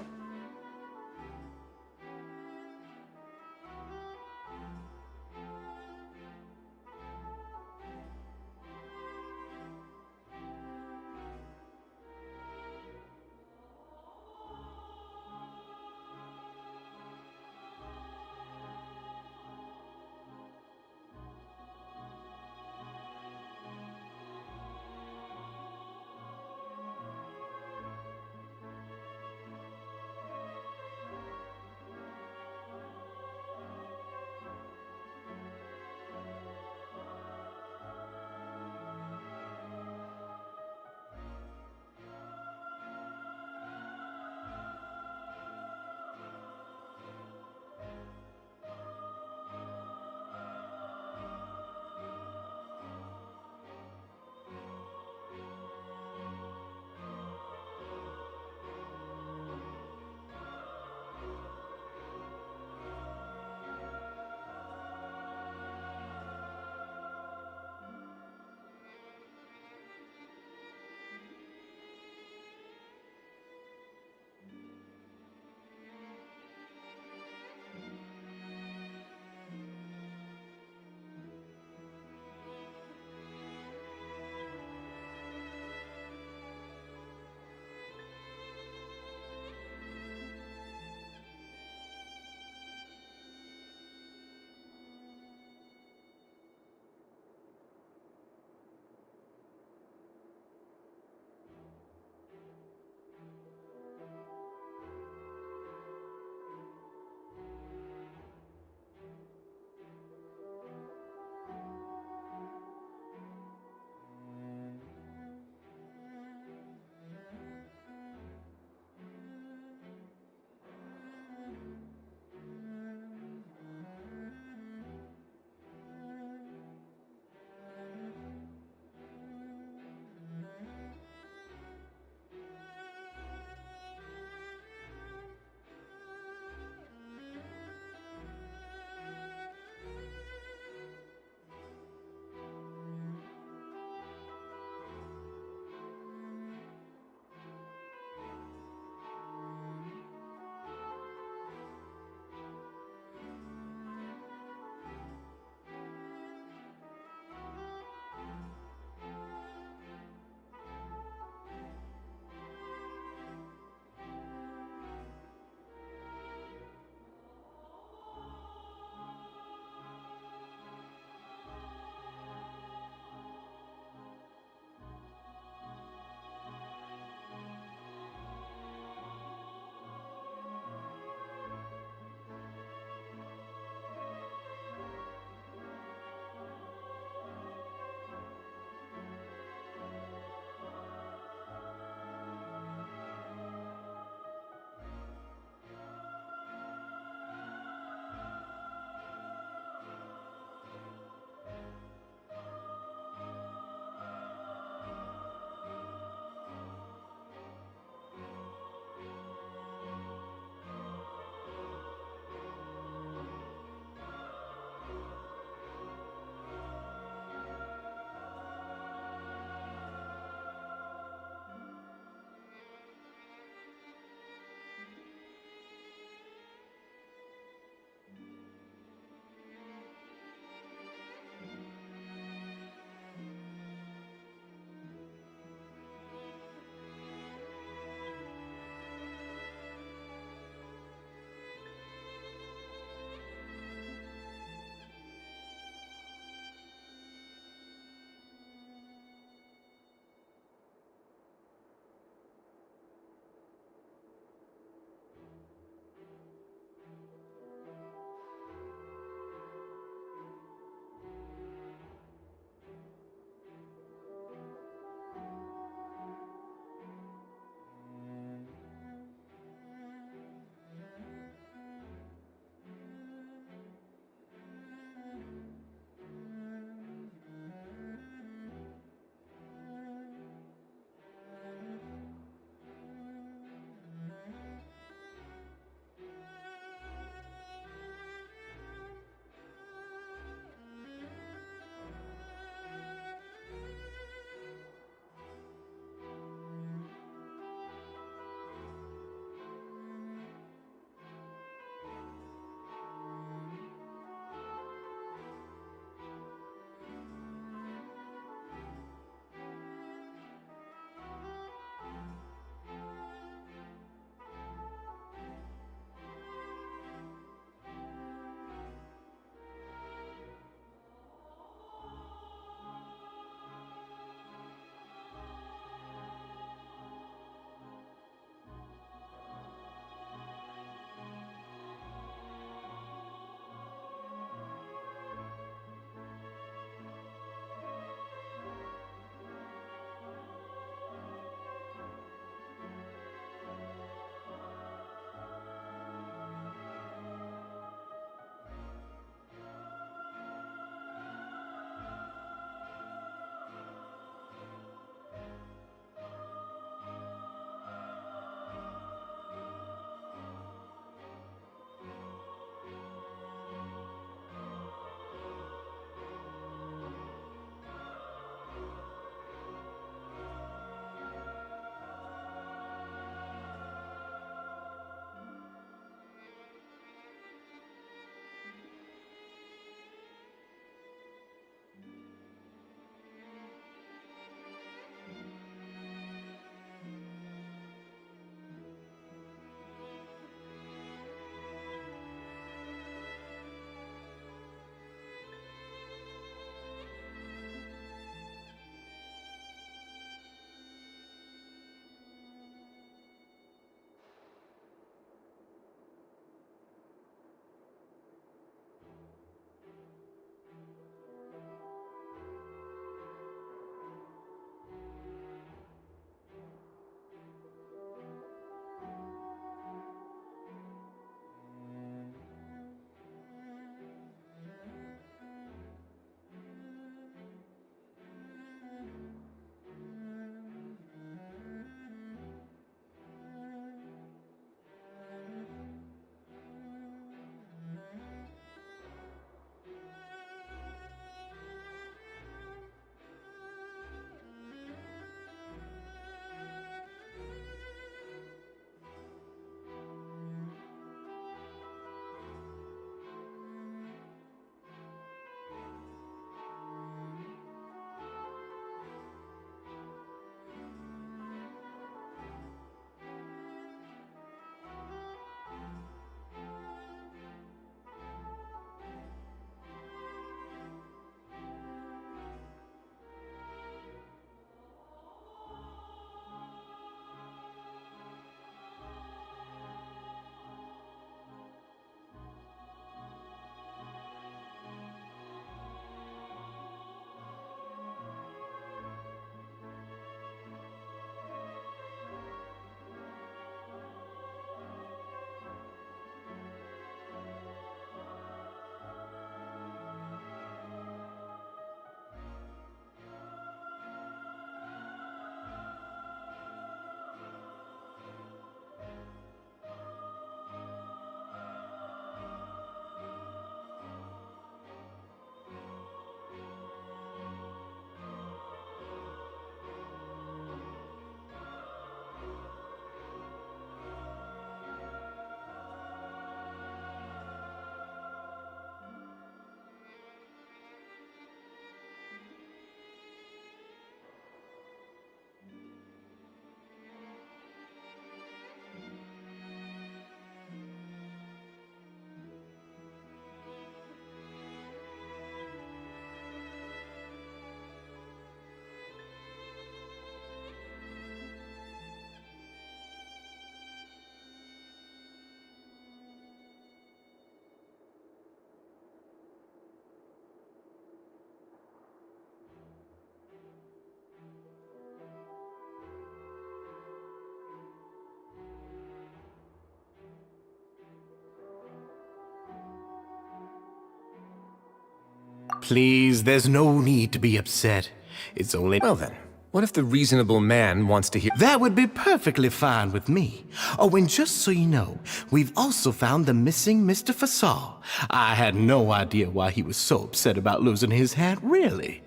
Please, there's no need to be upset. It's only... Well then, what if the reasonable man wants to hear... That would be perfectly fine with me. Oh, and just so you know, we've also found the missing Mr. Fasal. I had no idea why he was so upset about losing his hat, really.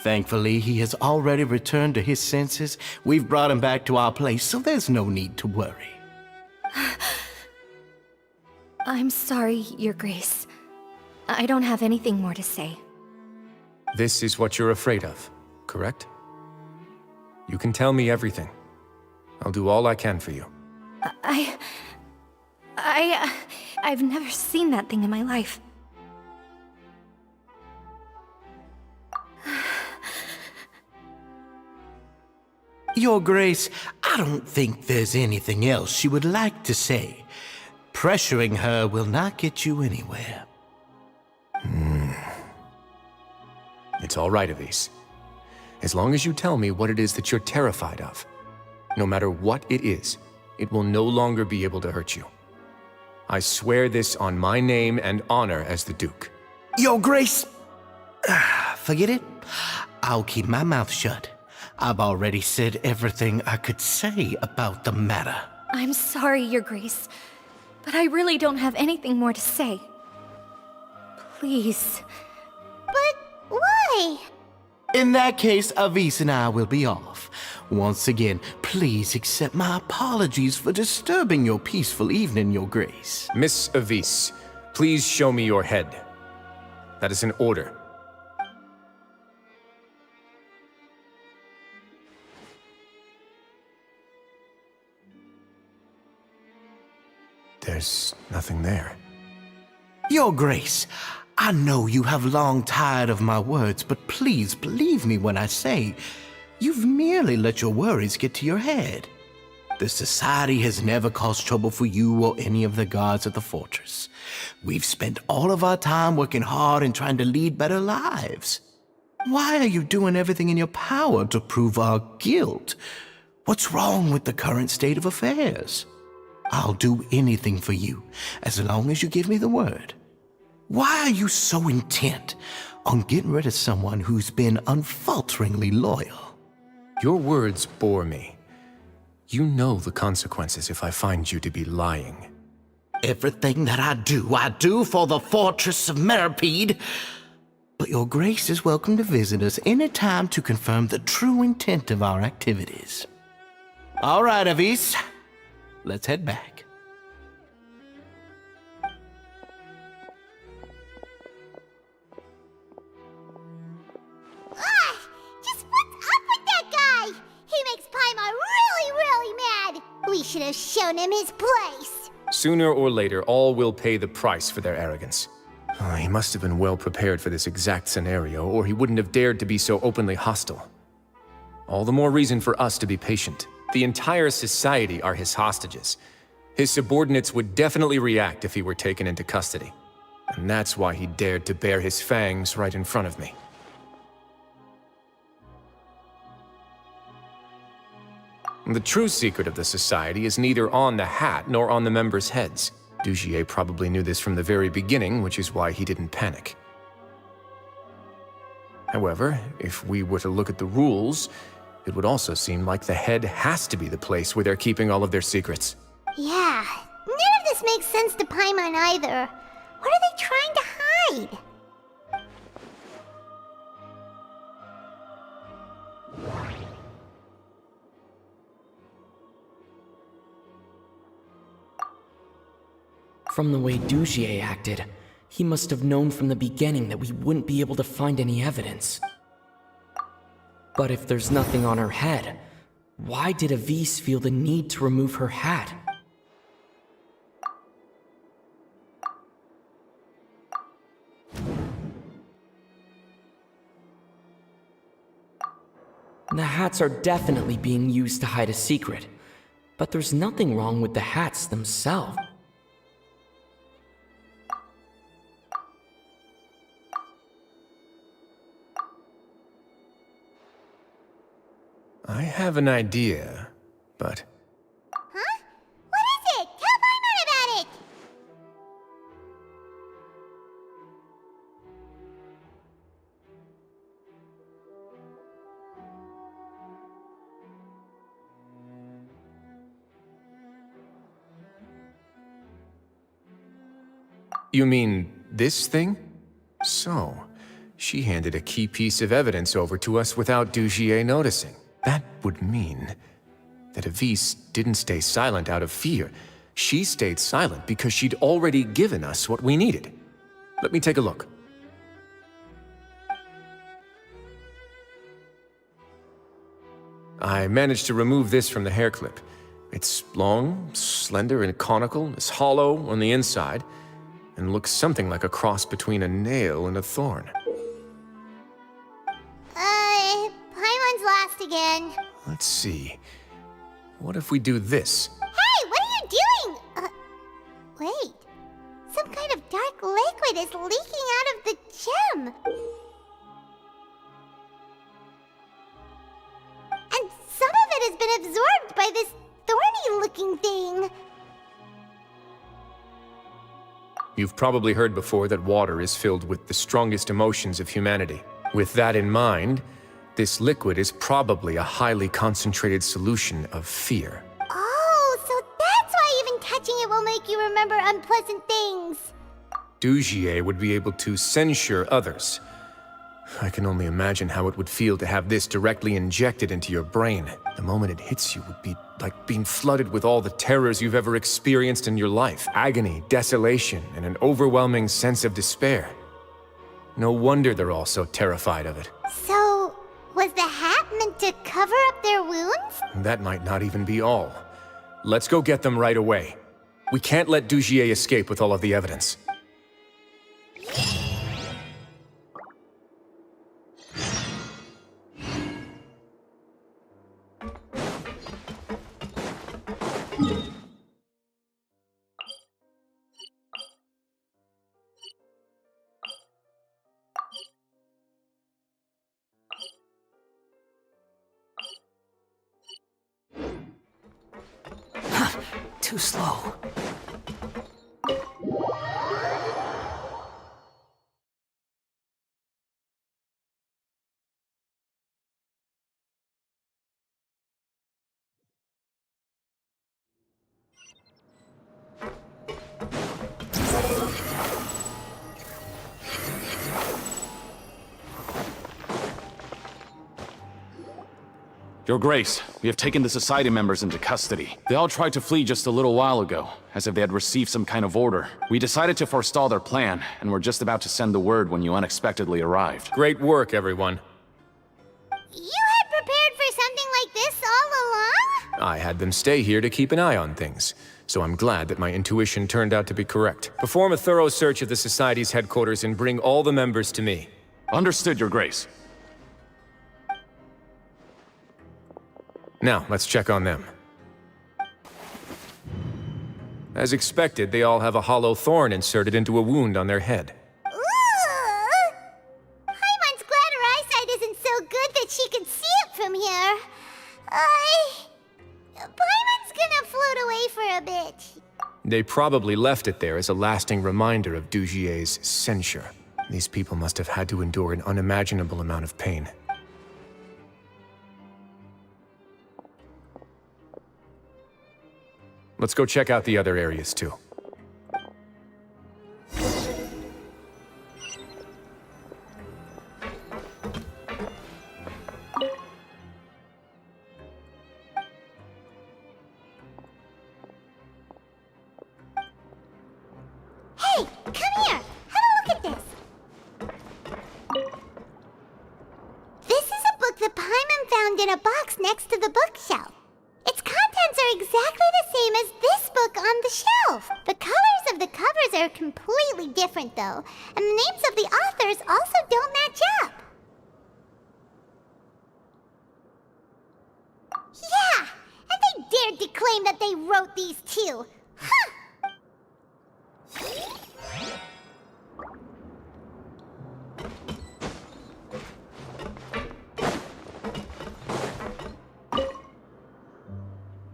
Thankfully, he has already returned to his senses. We've brought him back to our place, so there's no need to worry. I'm sorry, Your Grace. I don't have anything more to say. This is what you're afraid of, correct? You can tell me everything. I'll do all I can for you. I've never seen that thing in my life. Your Grace, I don't think there's anything else she would like to say. Pressuring her will not get you anywhere. It's all right, Avise. As long as you tell me what it is that you're terrified of. No matter what it is, it will no longer be able to hurt you. I swear this on my name and honor as the Duke. Your Grace, forget it. I'll keep my mouth shut. I've already said everything I could say about the matter. I'm sorry, Your Grace, but I really don't have anything more to say. Please. But why? In that case, Avise and I will be off. Once again, please accept my apologies for disturbing your peaceful evening, Your Grace. Miss Avise, please show me your head. That is an order. There's nothing there. Your Grace, I know you have long tired of my words, but please believe me when I say you've merely let your worries get to your head. The Society has never caused trouble for you or any of the guards at the fortress. We've spent all of our time working hard and trying to lead better lives. Why are you doing everything in your power to prove our guilt? What's wrong with the current state of affairs? I'll do anything for you, as long as you give me the word. Why are you so intent on getting rid of someone who's been unfalteringly loyal? Your words bore me. You know the consequences if I find you to be lying. Everything that I do for the Fortress of Meripede. But Your Grace is welcome to visit us any time to confirm the true intent of our activities. All right, Avise. Let's head back. Just what's up with that guy? He makes Paimon really, really mad. We should have shown him his place. Sooner or later, all will pay the price for their arrogance. He must have been well prepared for this exact scenario, or he wouldn't have dared to be so openly hostile. All the more reason for us to be patient. The entire society are his hostages. His subordinates would definitely react if he were taken into custody. And that's why he dared to bare his fangs right in front of me. The true secret of the Society is neither on the hat nor on the members' heads. Dugier probably knew this from the very beginning, which is why he didn't panic. However, if we were to look at the rules, it would also seem like the head has to be the place where they're keeping all of their secrets. Yeah, none of this makes sense to Paimon either. What are they trying to hide? From the way Dugier acted, he must have known from the beginning that we wouldn't be able to find any evidence. But if there's nothing on her head, why did Avise feel the need to remove her hat? The hats are definitely being used to hide a secret, but there's nothing wrong with the hats themselves. I have an idea, but... Huh? What is it? Tell Paimon about it! You mean this thing? So, she handed a key piece of evidence over to us without Dugier noticing. That would mean that Avwng didn't stay silent out of fear. She stayed silent because she'd already given us what we needed. Let me take a look. I managed to remove this from the hair clip. It's long, slender, and conical. It's hollow on the inside, and looks something like a cross between a nail and a thorn. Paimon's lost again. Let's see. What if we do this? Hey, what are you doing? Wait. Some kind of dark liquid is leaking out of the gem. And some of it has been absorbed by this thorny-looking thing. You've probably heard before that water is filled with the strongest emotions of humanity. With that in mind, this liquid is probably a highly concentrated solution of fear. Oh, so that's why even touching it will make you remember unpleasant things. Dugier would be able to censure others. I can only imagine how it would feel to have this directly injected into your brain. The moment it hits you would be like being flooded with all the terrors you've ever experienced in your life. Agony, desolation, and an overwhelming sense of despair. No wonder they're all so terrified of it. So, was the hat meant to cover up their wounds? That might not even be all. Let's go get them right away. We can't let Dugier escape with all of the evidence. Too slow. Your Grace, we have taken the Society members into custody. They all tried to flee just a little while ago, as if they had received some kind of order. We decided to forestall their plan, and were just about to send the word when you unexpectedly arrived. Great work, everyone. You had prepared for something like this all along? I had them stay here to keep an eye on things, so I'm glad that my intuition turned out to be correct. Perform a thorough search of the Society's headquarters and bring all the members to me. Understood, Your Grace. Now, let's check on them. As expected, they all have a hollow thorn inserted into a wound on their head. Ooh! Paimon's glad her eyesight isn't so good that she can see it from here. Paimon's gonna float away for a bit. They probably left it there as a lasting reminder of Dugier's censure. These people must have had to endure an unimaginable amount of pain. Let's go check out the other areas, too. Hey, come here! Have a look at this! This is a book that Paimon found in a box next to the bookshelf. Its contents are exactly the same as this book on the shelf. The colors of the covers are completely different, though, and the names of the authors also don't match up. Yeah, and they dared to claim that they wrote these too. Huh!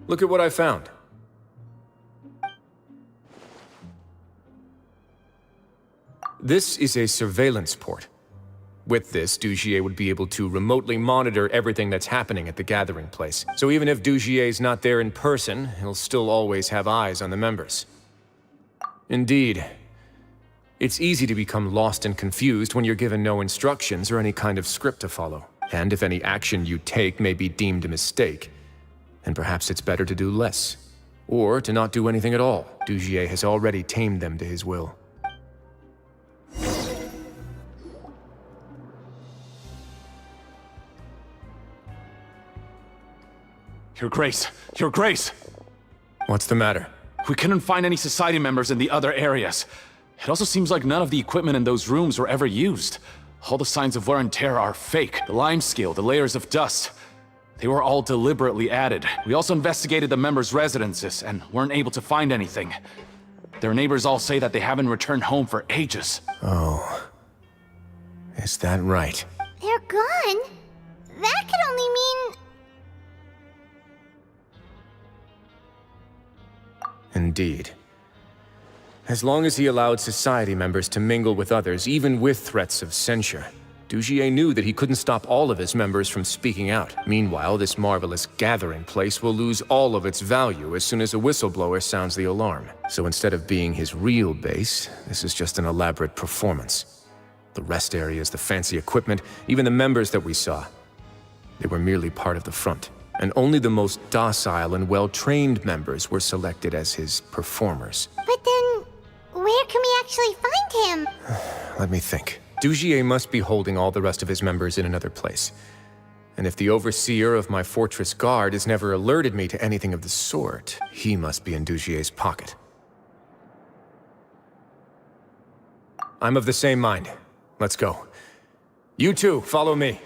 Look at what I found. This is a surveillance port. With this, Dugier would be able to remotely monitor everything that's happening at the gathering place. So even if Dugier's not there in person, he'll still always have eyes on the members. Indeed. It's easy to become lost and confused when you're given no instructions or any kind of script to follow. And if any action you take may be deemed a mistake, then perhaps it's better to do less. Or to not do anything at all. Dugier has already tamed them to his will. Your Grace! Your Grace! What's the matter? We couldn't find any society members in the other areas. It also seems like none of the equipment in those rooms were ever used. All the signs of wear and tear are fake. The lime scale, the layers of dust. They were all deliberately added. We also investigated the members' residences and weren't able to find anything. Their neighbors all say that they haven't returned home for ages. Oh. Is that right? They're gone? That could only mean... Indeed. As long as he allowed society members to mingle with others, even with threats of censure, Dugier knew that he couldn't stop all of his members from speaking out. Meanwhile, this marvelous gathering place will lose all of its value as soon as a whistleblower sounds the alarm. So instead of being his real base, this is just an elaborate performance. The rest areas, the fancy equipment, even the members that we saw, they were merely part of the front. And only the most docile and well-trained members were selected as his performers. But then, where can we actually find him? Let me think. Dugier must be holding all the rest of his members in another place. And if the overseer of my fortress guard has never alerted me to anything of the sort, he must be in Dugier's pocket. I'm of the same mind. Let's go. You two, follow me.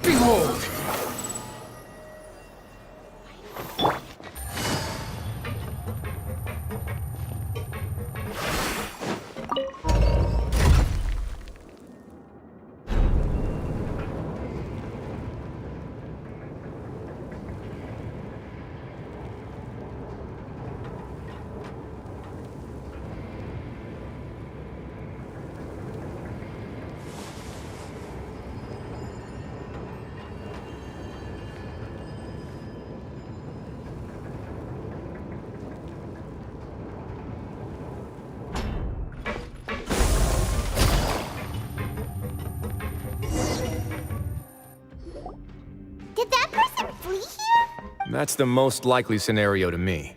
Behold! Did that person flee here? That's the most likely scenario to me.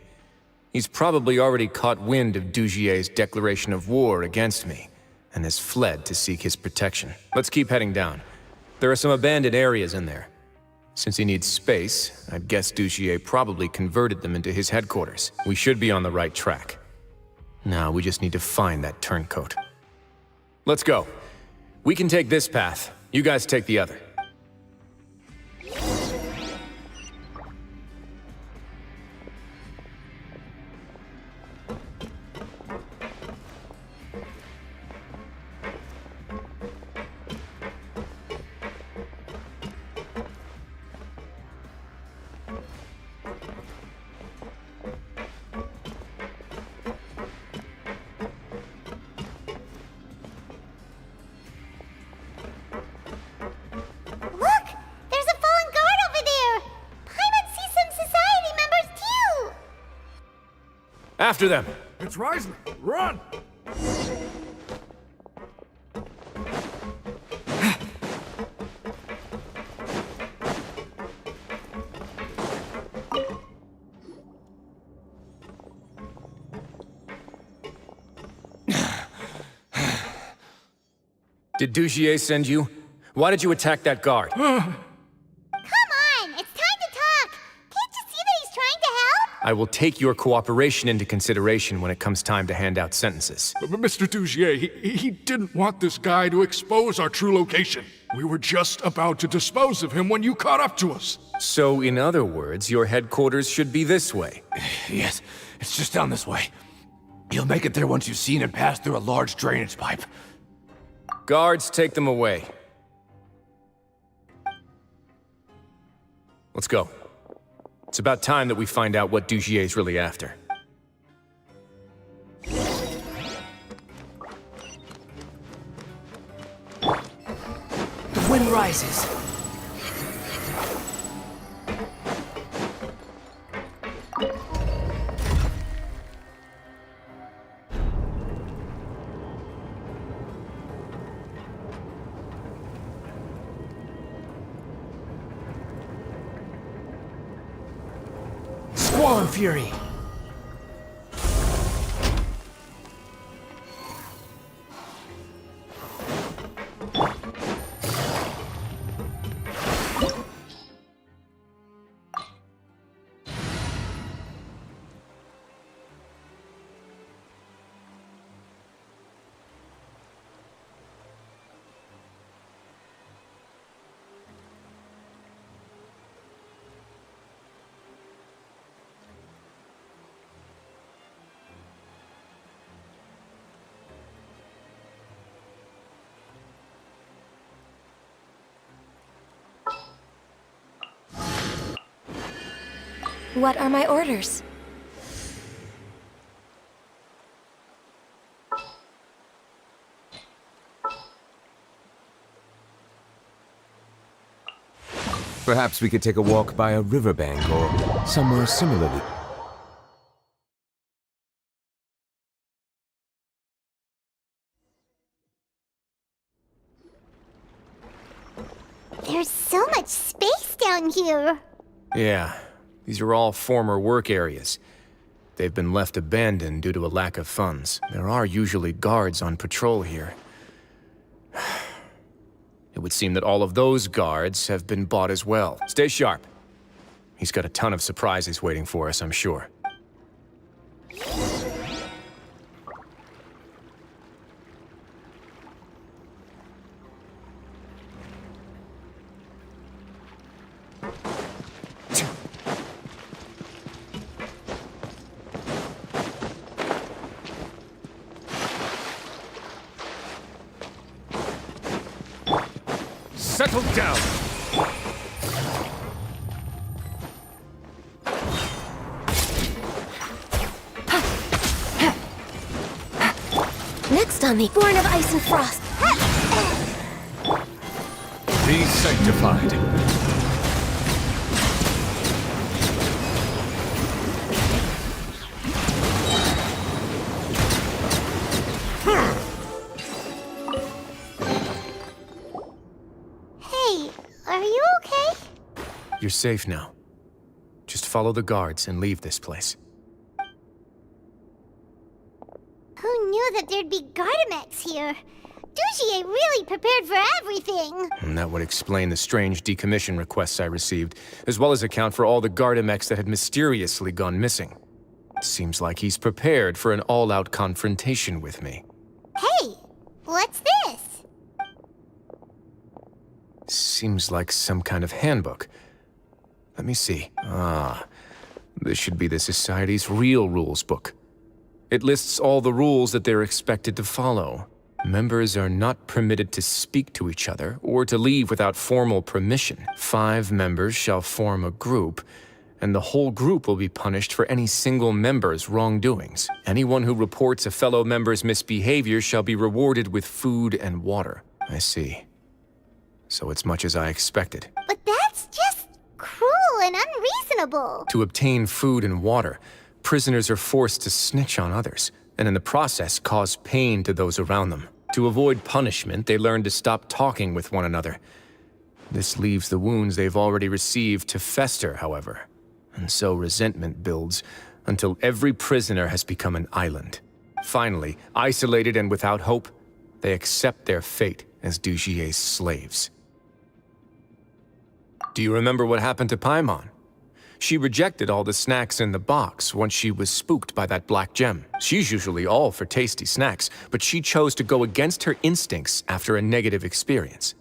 He's probably already caught wind of Dugier's declaration of war against me, and has fled to seek his protection. Let's keep heading down. There are some abandoned areas in there. Since he needs space, I'd guess Dugier probably converted them into his headquarters. We should be on the right track. Now we just need to find that turncoat. Let's go. We can take this path. You guys take the other. After them! It's Wriothesley! Run! Did Dugier send you? Why did you attack that guard? Come on! It's time to talk! Can't you see that he's trying to help? I will take your cooperation into consideration when it comes time to hand out sentences. But Mr. Dugier, he didn't want this guy to expose our true location. We were just about to dispose of him when you caught up to us. So, in other words, your headquarters should be this way. Yes, it's just down this way. You'll make it there once you've seen him pass through a large drainage pipe. Guards, take them away. Let's go. It's about time that we find out what Dugier's really after. The wind rises. Swarm Fury! What are my orders? Perhaps we could take a walk by a riverbank or somewhere similarly. There's so much space down here. Yeah, these are all former work areas. They've been left abandoned due to a lack of funds. There are usually guards on patrol here. It would seem that all of those guards have been bought as well. Stay sharp. He's got a ton of surprises waiting for us, I'm sure. Settle down! Next on me, born of ice and frost. Be sanctified. Hey, are you okay? You're safe now. Just follow the guards and leave this place. Who knew that there'd be Gardamex here? Dugier really prepared for everything. And that would explain the strange decommission requests I received, as well as account for all the Gardamex that had mysteriously gone missing. Seems like he's prepared for an all-out confrontation with me. Hey, what's this? Seems like some kind of handbook. Let me see. This should be the Society's real rules book. It lists all the rules that they're expected to follow. Members are not permitted to speak to each other or to leave without formal permission. 5 members shall form a group, and the whole group will be punished for any single member's wrongdoings. Anyone who reports a fellow member's misbehavior shall be rewarded with food and water. I see. So it's much as I expected. But that's just cruel and unreasonable. To obtain food and water, prisoners are forced to snitch on others, and in the process cause pain to those around them. To avoid punishment, they learn to stop talking with one another. This leaves the wounds they've already received to fester, however. And so resentment builds until every prisoner has become an island. Finally, isolated and without hope, they accept their fate as Dugier's slaves. Do you remember what happened to Paimon? She rejected all the snacks in the box once she was spooked by that black gem. She's usually all for tasty snacks, but she chose to go against her instincts after a negative experience.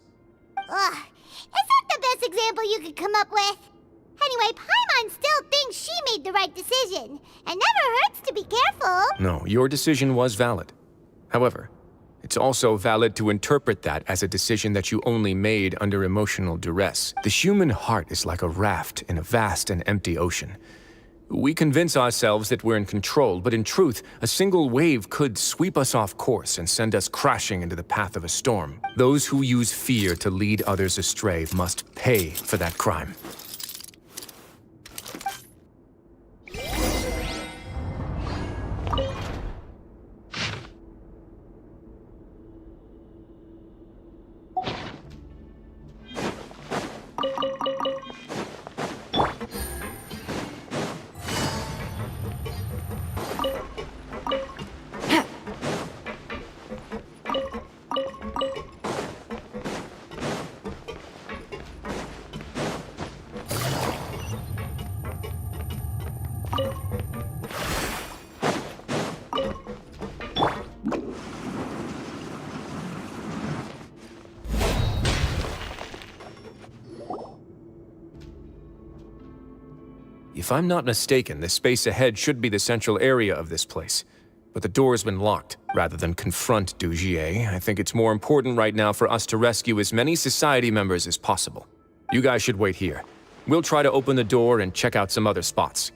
Ugh, is that the best example you could come up with? Anyway, Paimon still thinks she made the right decision. It never hurts to be careful. No, your decision was valid. However, it's also valid to interpret that as a decision that you only made under emotional duress. The human heart is like a raft in a vast and empty ocean. We convince ourselves that we're in control, but in truth, a single wave could sweep us off course and send us crashing into the path of a storm. Those who use fear to lead others astray must pay for that crime. If I'm not mistaken, the space ahead should be the central area of this place. But the door's been locked. Rather than confront Dugier, I think it's more important right now for us to rescue as many society members as possible. You guys should wait here. We'll try to open the door and check out some other spots.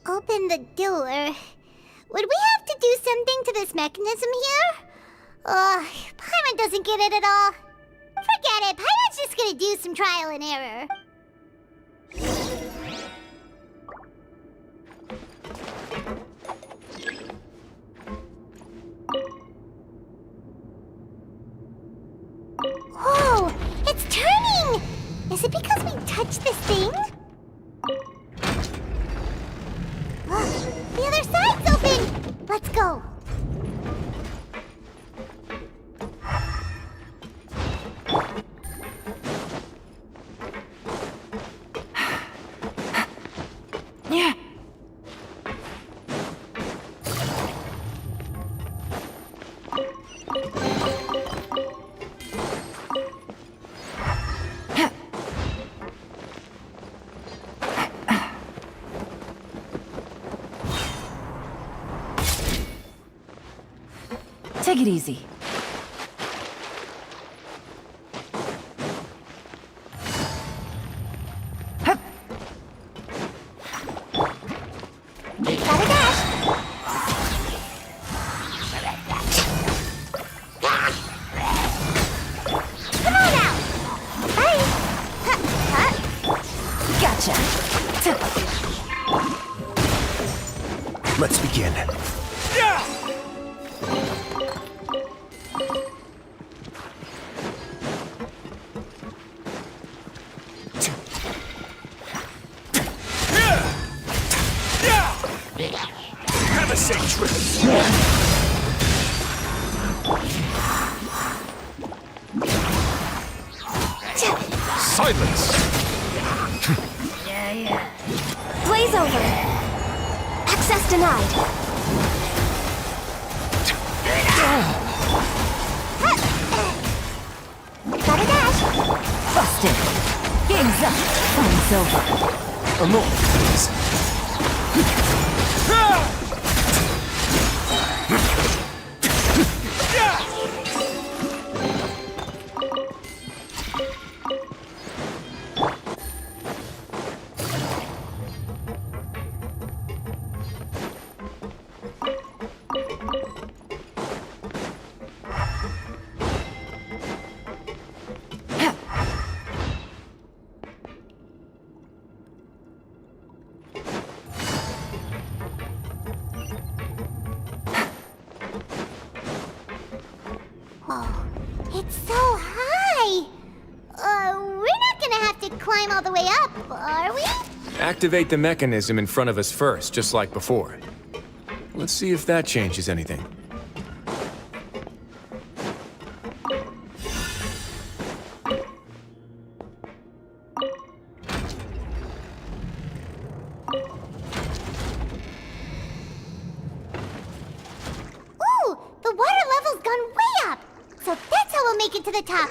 Open the door. Would we have to do something to this mechanism here? Paimon doesn't get it at all. Forget it, Paimon's just gonna do some trial and error. Whoa, it's turning! Is it because we touched this thing? Look, the other side's open! Let's go. Yeah. Take it easy. Gotta dash! Come on now! Bye! Gotcha. Let's begin. Have a safe trip. Silence. Blaze over. Access denied. Gotta dash! Busted. Game's up. Fun's over. A moment, please. Oh, it's so high! We're not gonna have to climb all the way up, are we? Activate the mechanism in front of us first, just like before. Let's see if that changes anything. Ooh, the water level's gone way up! So that's how we'll make it to the top.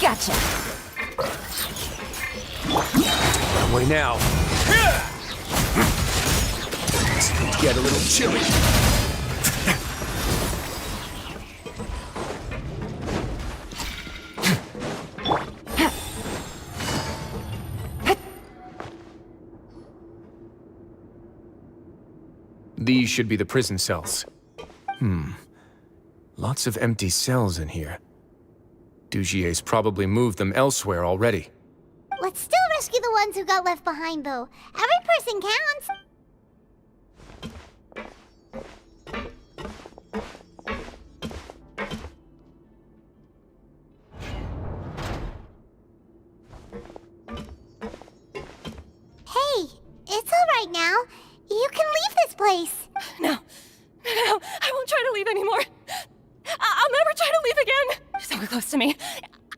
Gotcha. That way now. It's going to get a little chilly. These should be the prison cells. Lots of empty cells in here. Dugier's probably moved them elsewhere already. Let's still rescue the ones who got left behind, though. Every person counts. Hey, It's alright now. You can leave this place. No, I won't try to leave anymore. I'll never try to leave again. So close to me.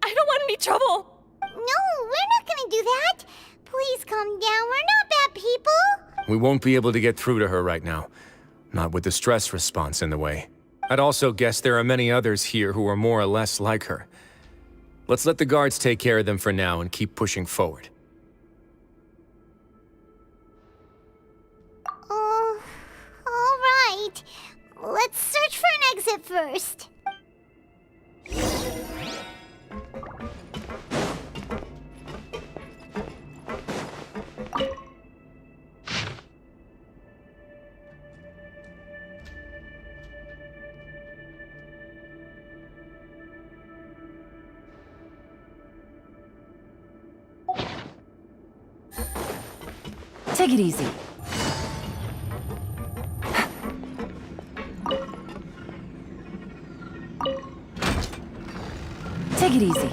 I don't want any trouble. No, we're not gonna do that. Please calm down. We're not bad people. We won't be able to get through to her right now. Not with the stress response in the way. I'd also guess there are many others here who are more or less like her. Let's let the guards take care of them for now and keep pushing forward. Alright. Let's search for an exit first. Take it easy. Take it easy.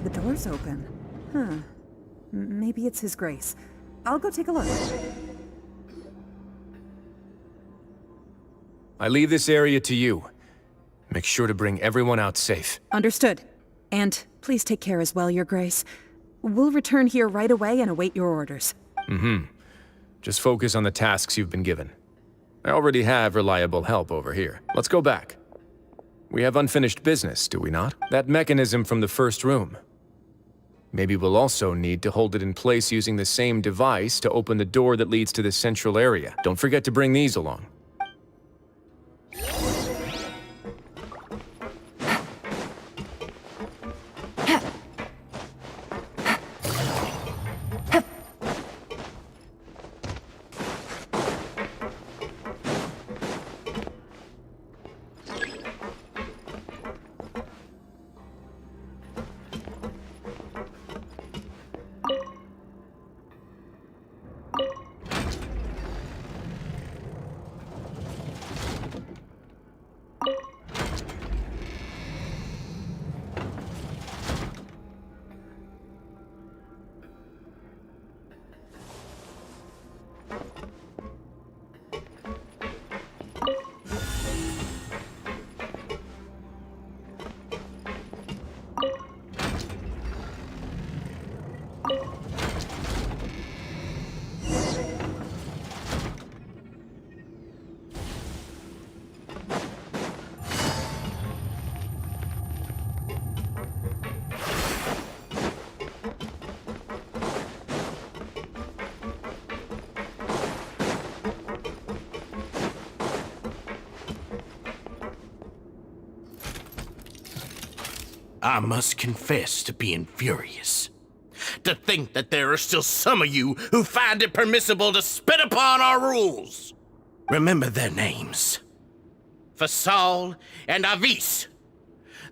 The door's open. Huh. Maybe it's His Grace. I'll go take a look. I leave this area to you. Make sure to bring everyone out safe. Understood. And please take care as well, Your Grace. We'll return here right away and await your orders. Just focus on the tasks you've been given. I already have reliable help over here. Let's go back. We have unfinished business, do we not? That mechanism from the first room. Maybe we'll also need to hold it in place using the same device to open the door that leads to the central area. Don't forget to bring these along. I must confess to being furious. To think that there are still some of you who find it permissible to spit upon our rules. Remember their names. Fasal and Avis.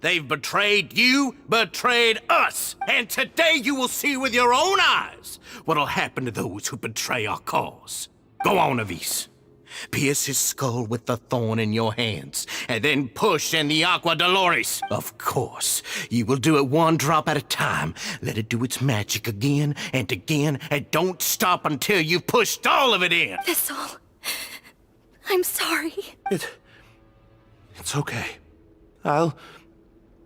They've betrayed you, betrayed us, and today you will see with your own eyes what'll happen to those who betray our cause. Go on, Avis. Pierce his skull with the thorn in your hands, and then push in the Aqua Dolores. Of course, you will do it one drop at a time. Let it do its magic again, and don't stop until you've pushed all of it in. Thistle, I'm sorry. It's okay. I'll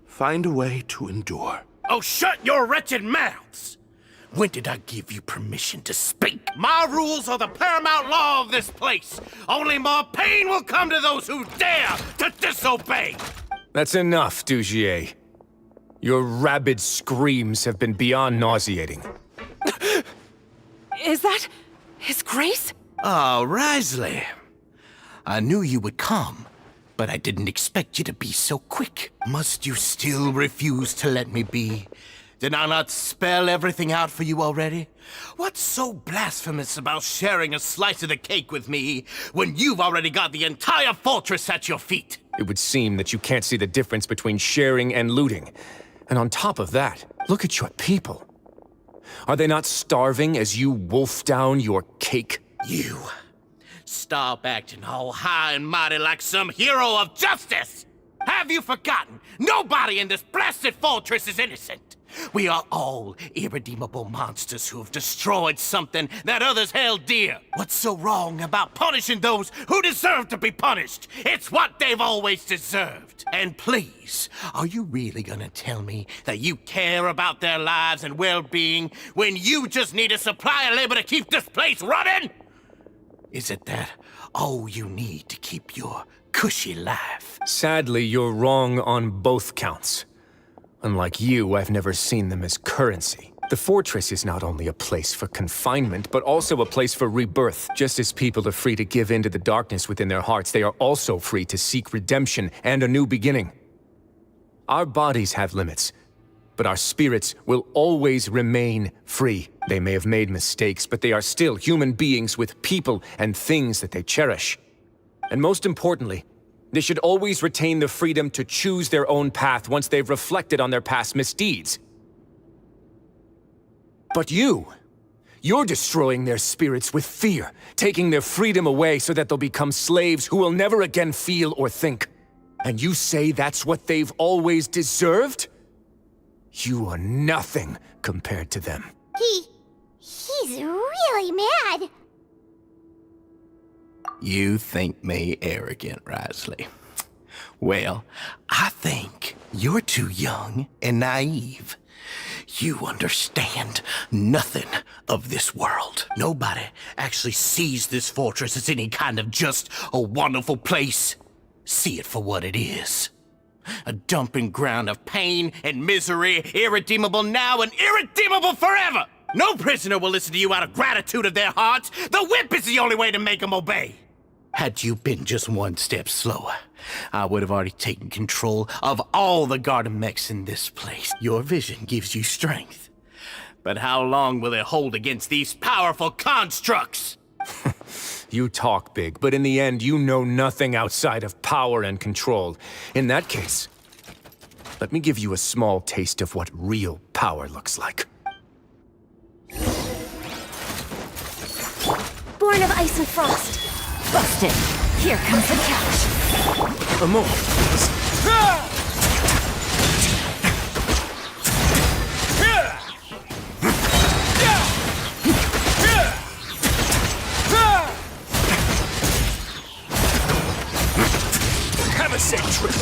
find a way to endure. Oh, shut your wretched mouths! When did I give you permission to speak? My rules are the paramount law of this place. Only more pain will come to those who dare to disobey. That's enough, Dugier. Your rabid screams have been beyond nauseating. Is that His Grace? Oh, Wriothesley. I knew you would come, but I didn't expect you to be so quick. Must you still refuse to let me be? Did I not spell everything out for you already? What's so blasphemous about sharing a slice of the cake with me when you've already got the entire fortress at your feet? It would seem that you can't see the difference between sharing and looting. And on top of that, look at your people. Are they not starving as you wolf down your cake? You. Stop acting all high and mighty like some hero of justice! Have you forgotten? Nobody in this blasted fortress is innocent! We are all irredeemable monsters who have destroyed something that others held dear. What's so wrong about punishing those who deserve to be punished? It's what they've always deserved. And please, are you really gonna tell me that you care about their lives and well-being when you just need a supply of labor to keep this place running? Is it that all you need to keep your cushy life? Sadly, you're wrong on both counts. Unlike you, I've never seen them as currency. The fortress is not only a place for confinement, but also a place for rebirth. Just as people are free to give in to the darkness within their hearts, they are also free to seek redemption and a new beginning. Our bodies have limits, but our spirits will always remain free. They may have made mistakes, but they are still human beings with people and things that they cherish. And most importantly, they should always retain the freedom to choose their own path once they've reflected on their past misdeeds. But you're destroying their spirits with fear, taking their freedom away so that they'll become slaves who will never again feel or think. And you say that's what they've always deserved? You are nothing compared to them. He's really mad. You think me arrogant, Wriothesley. Well, I think you're too young and naive. You understand nothing of this world. Nobody actually sees this fortress as any kind of just a wonderful place. See it for what it is. A dumping ground of pain and misery, irredeemable now and irredeemable forever! No prisoner will listen to you out of gratitude of their hearts. The whip is the only way to make them obey. Had you been just one step slower, I would have already taken control of all the garden mechs in this place. Your vision gives you strength. But how long will it hold against these powerful constructs? You talk big, but in the end, you know nothing outside of power and control. In that case, let me give you a small taste of what real power looks like. Born of ice and frost. Busted. Here comes the catch. A moment, please. Have a safe trip.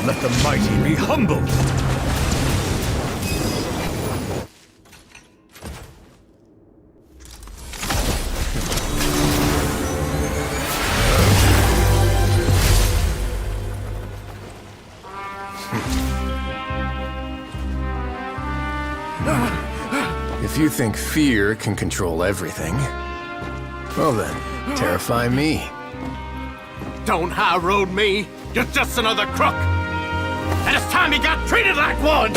Let the mighty be humbled! If you think fear can control everything, well then, terrify me. Don't high road me! You're just another crook! And it's time you got treated like one!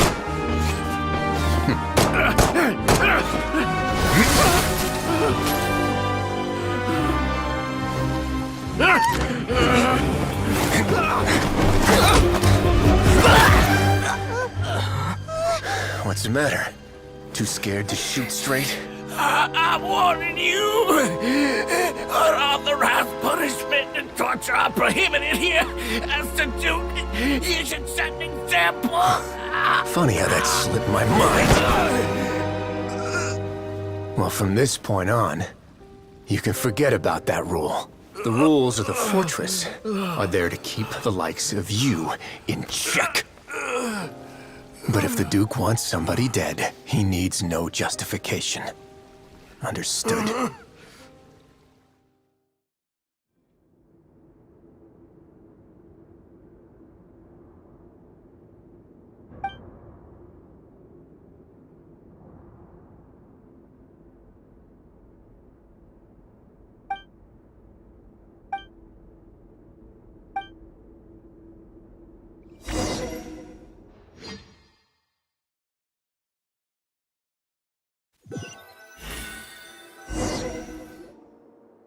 What's the matter? Too scared to shoot straight? I'm warning you! Unauthorized punishment and torture are prohibited here! As the Duke, you should set an example! Funny how that slipped my mind. Well, from this point on, you can forget about that rule. The rules of the fortress are there to keep the likes of you in check. But if the Duke wants somebody dead, he needs no justification. Understood.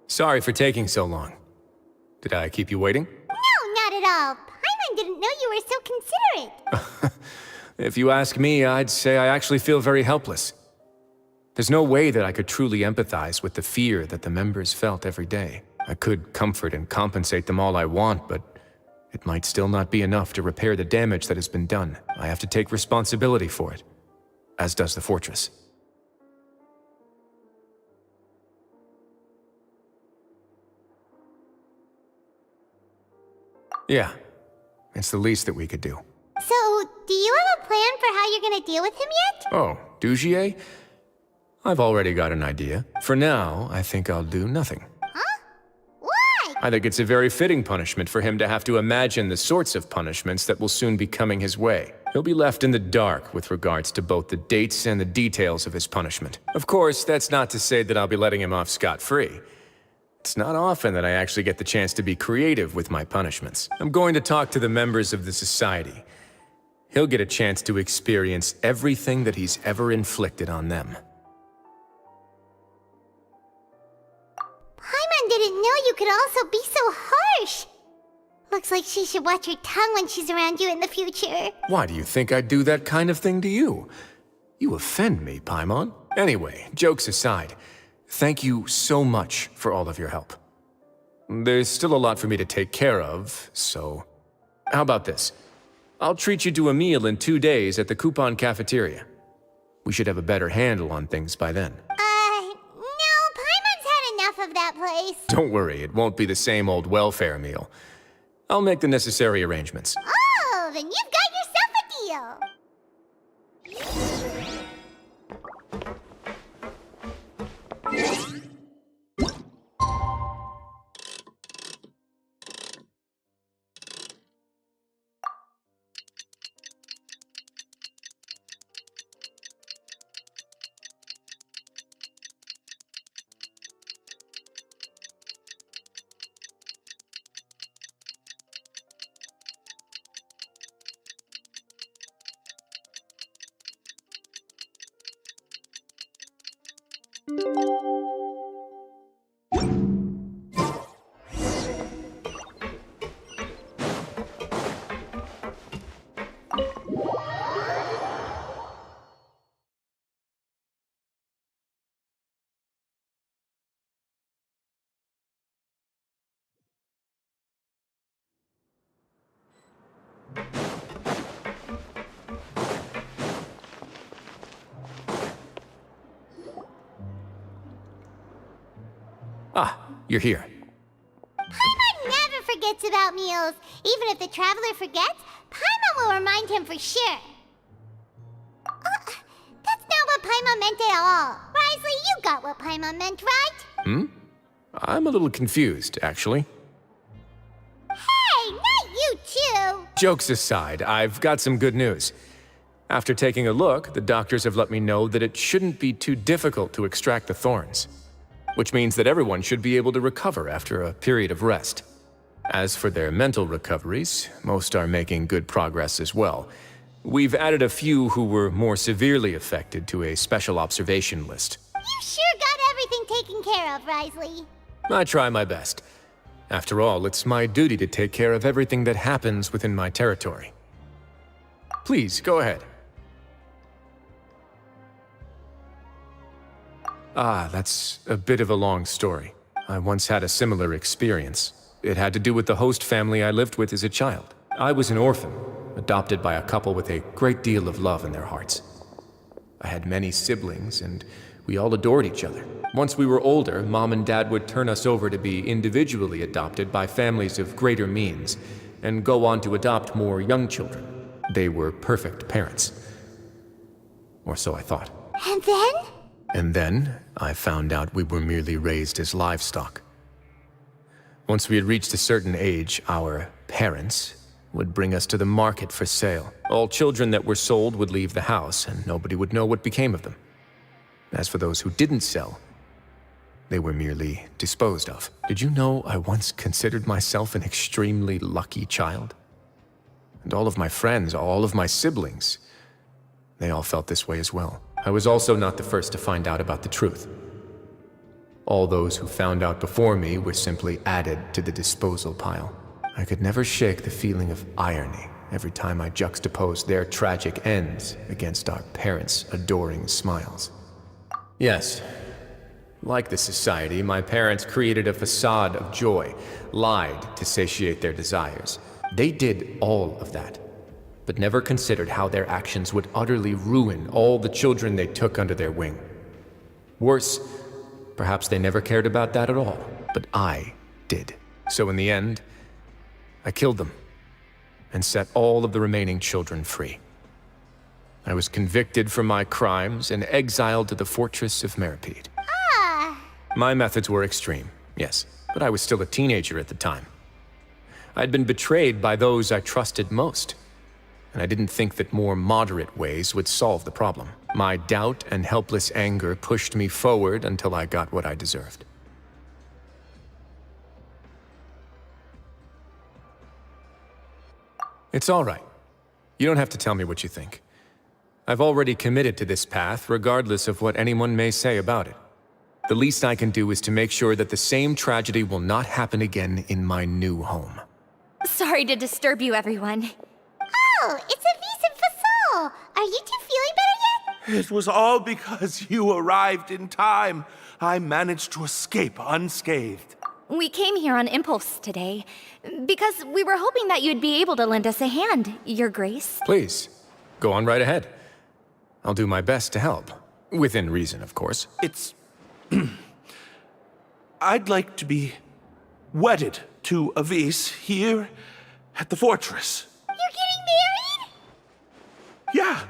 Sorry for taking so long. Did I keep you waiting? No, not at all. Paimon didn't know you were so considerate. If you ask me, I'd say I actually feel very helpless. There's no way that I could truly empathize with the fear that the members felt every day. I could comfort and compensate them all I want, but it might still not be enough to repair the damage that has been done. I have to take responsibility for it, as does the fortress. Yeah, it's the least that we could do. So, do you have a plan for how you're gonna deal with him yet? Oh, Dugier? I've already got an idea. For now, I think I'll do nothing. Huh? Why? I think it's a very fitting punishment for him to have to imagine the sorts of punishments that will soon be coming his way. He'll be left in the dark with regards to both the dates and the details of his punishment. Of course, that's not to say that I'll be letting him off scot-free. It's not often that I actually get the chance to be creative with my punishments. I'm going to talk to the members of the society. He'll get a chance to experience everything that he's ever inflicted on them. Paimon didn't know you could also be so harsh. Looks like she should watch her tongue when she's around you in the future. Why do you think I'd do that kind of thing to you? You offend me, Paimon. Anyway, jokes aside, thank you so much for all of your help. There's still a lot for me to take care of, so... How about this? I'll treat you to a meal in 2 days at the Coupon Cafeteria. We should have a better handle on things by then. No, Paimon's had enough of that place. Don't worry, it won't be the same old welfare meal. I'll make the necessary arrangements. Oh, then you've got yourself a deal. Ah, you're here. Paimon never forgets about meals. Even if the traveler forgets, Paimon will remind him for sure. That's not what Paimon meant at all. Wriothesley, you got what Paimon meant, right? I'm a little confused, actually. Hey, not you too! Jokes aside, I've got some good news. After taking a look, the doctors have let me know that it shouldn't be too difficult to extract the thorns, which means that everyone should be able to recover after a period of rest. As for their mental recoveries, most are making good progress as well. We've added a few who were more severely affected to a special observation list. You sure got everything taken care of, Wriothesley. I try my best. After all, it's my duty to take care of everything that happens within my territory. Please, go ahead. Ah, that's a bit of a long story. I once had a similar experience. It had to do with the host family I lived with as a child. I was an orphan, adopted by a couple with a great deal of love in their hearts. I had many siblings, and we all adored each other. Once we were older, Mom and Dad would turn us over to be individually adopted by families of greater means, and go on to adopt more young children. They were perfect parents. Or so I thought. And then? And then, I found out we were merely raised as livestock. Once we had reached a certain age, our parents would bring us to the market for sale. All children that were sold would leave the house, and nobody would know what became of them. As for those who didn't sell, they were merely disposed of. Did you know I once considered myself an extremely lucky child? And all of my friends, all of my siblings, they all felt this way as well. I was also not the first to find out about the truth. All those who found out before me were simply added to the disposal pile. I could never shake the feeling of irony every time I juxtaposed their tragic ends against our parents' adoring smiles. Yes, like the society, my parents created a facade of joy, lied to satiate their desires. They did all of that, but never considered how their actions would utterly ruin all the children they took under their wing. Worse, perhaps they never cared about that at all, but I did. So in the end, I killed them and set all of the remaining children free. I was convicted for my crimes and exiled to the fortress of Meripede. My methods were extreme, yes, but I was still a teenager at the time. I'd been betrayed by those I trusted most, and I didn't think that more moderate ways would solve the problem. My doubt and helpless anger pushed me forward until I got what I deserved. It's all right. You don't have to tell me what you think. I've already committed to this path, regardless of what anyone may say about it. The least I can do is to make sure that the same tragedy will not happen again in my new home. Sorry to disturb you, everyone. Oh, it's Avwng and Fasol. Are you two feeling better yet? It was all because you arrived in time. I managed to escape unscathed. We came here on impulse today, because we were hoping that you'd be able to lend us a hand, Your Grace. Please, go on right ahead. I'll do my best to help. Within reason, of course. It's... I'd like to be wedded to Avwng here at the fortress. You're getting married? Yeah,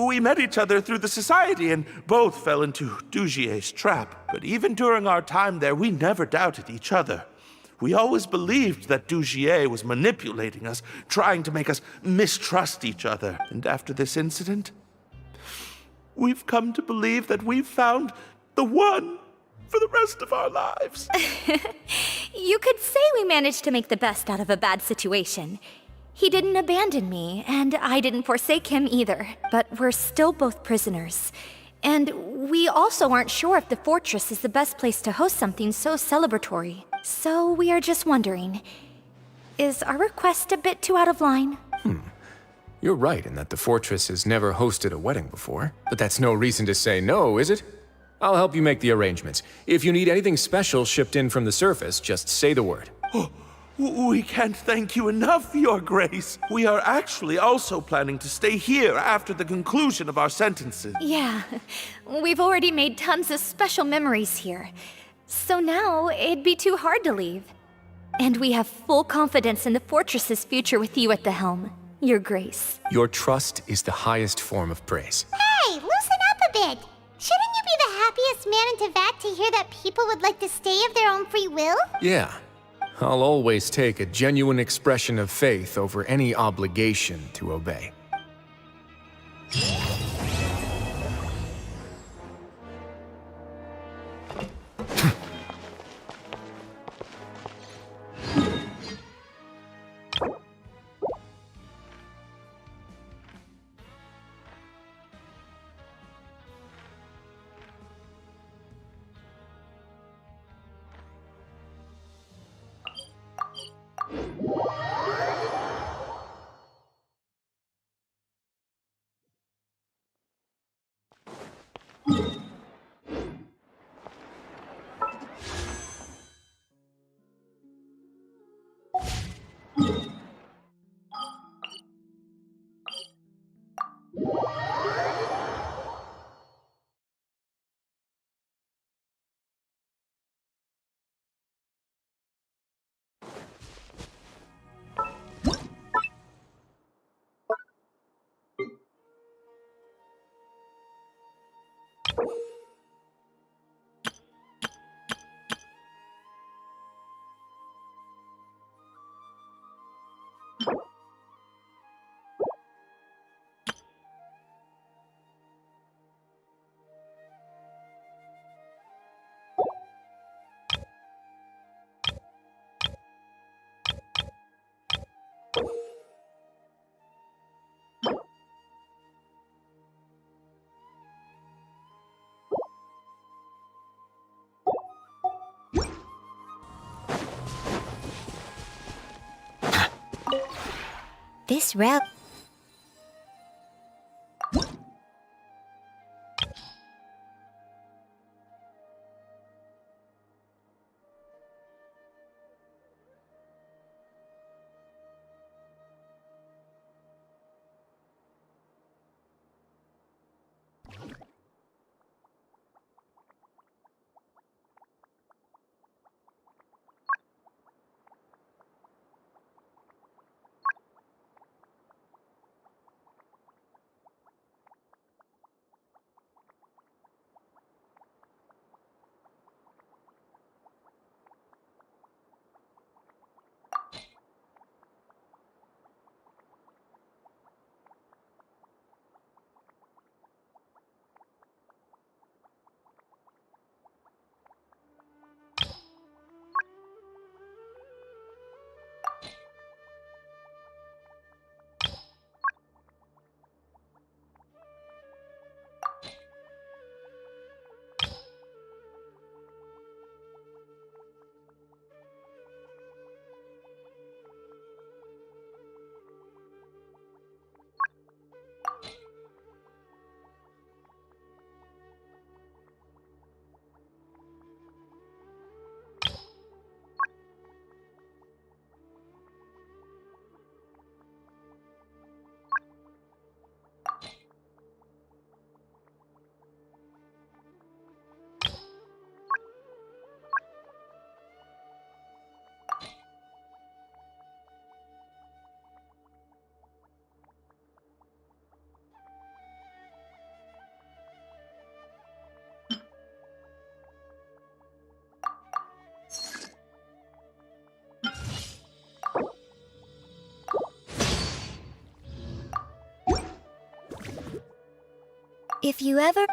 we met each other through the society and both fell into Dugier's trap. But even during our time there, we never doubted each other. We always believed that Dugier was manipulating us, trying to make us mistrust each other. And after this incident, we've come to believe that we've found the one for the rest of our lives. You could say we managed to make the best out of a bad situation. He didn't abandon me, and I didn't forsake him either. But we're still both prisoners. And we also aren't sure if the fortress is the best place to host something so celebratory. So we are just wondering, is our request a bit too out of line? You're right in that the fortress has never hosted a wedding before. But that's no reason to say no, is it? I'll help you make the arrangements. If you need anything special shipped in from the surface, just say the word. We can't thank you enough, Your Grace. We are actually also planning to stay here after the conclusion of our sentences. Yeah, we've already made tons of special memories here. So now, it'd be too hard to leave. And we have full confidence in the fortress's future with you at the helm, Your Grace. Your trust is the highest form of praise. Hey, loosen up a bit. Shouldn't you be the happiest man in Teyvat to hear that people would like to stay of their own free will? Yeah. I'll always take a genuine expression of faith over any obligation to obey. This route... If you ever...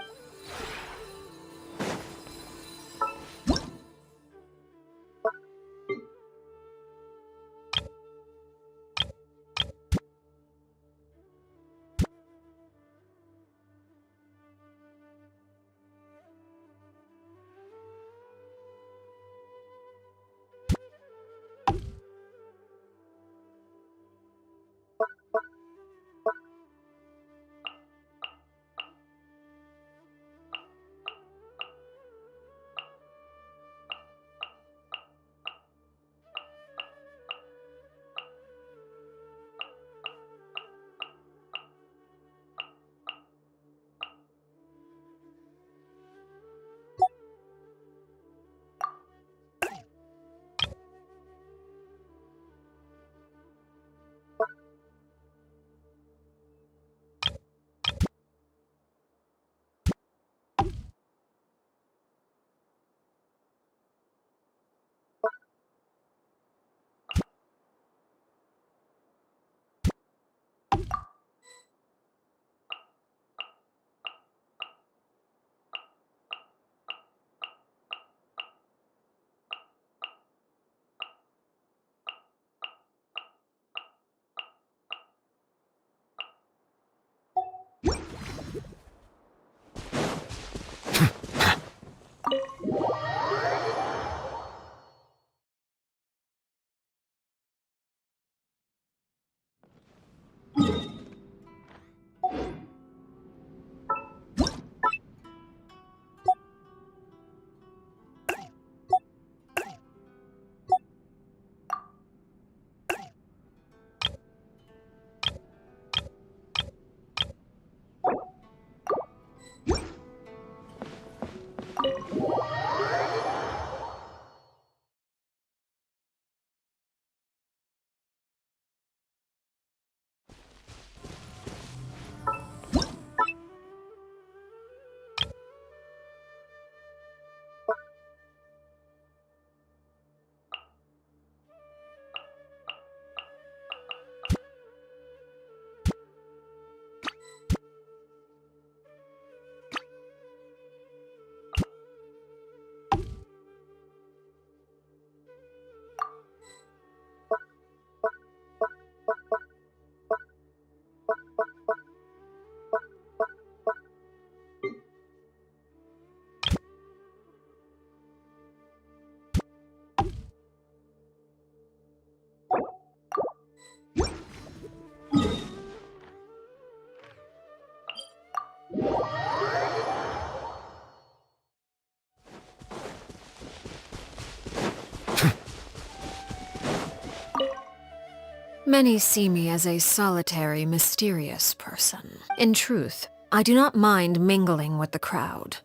Many see me as a solitary, mysterious person. In truth, I do not mind mingling with the crowd.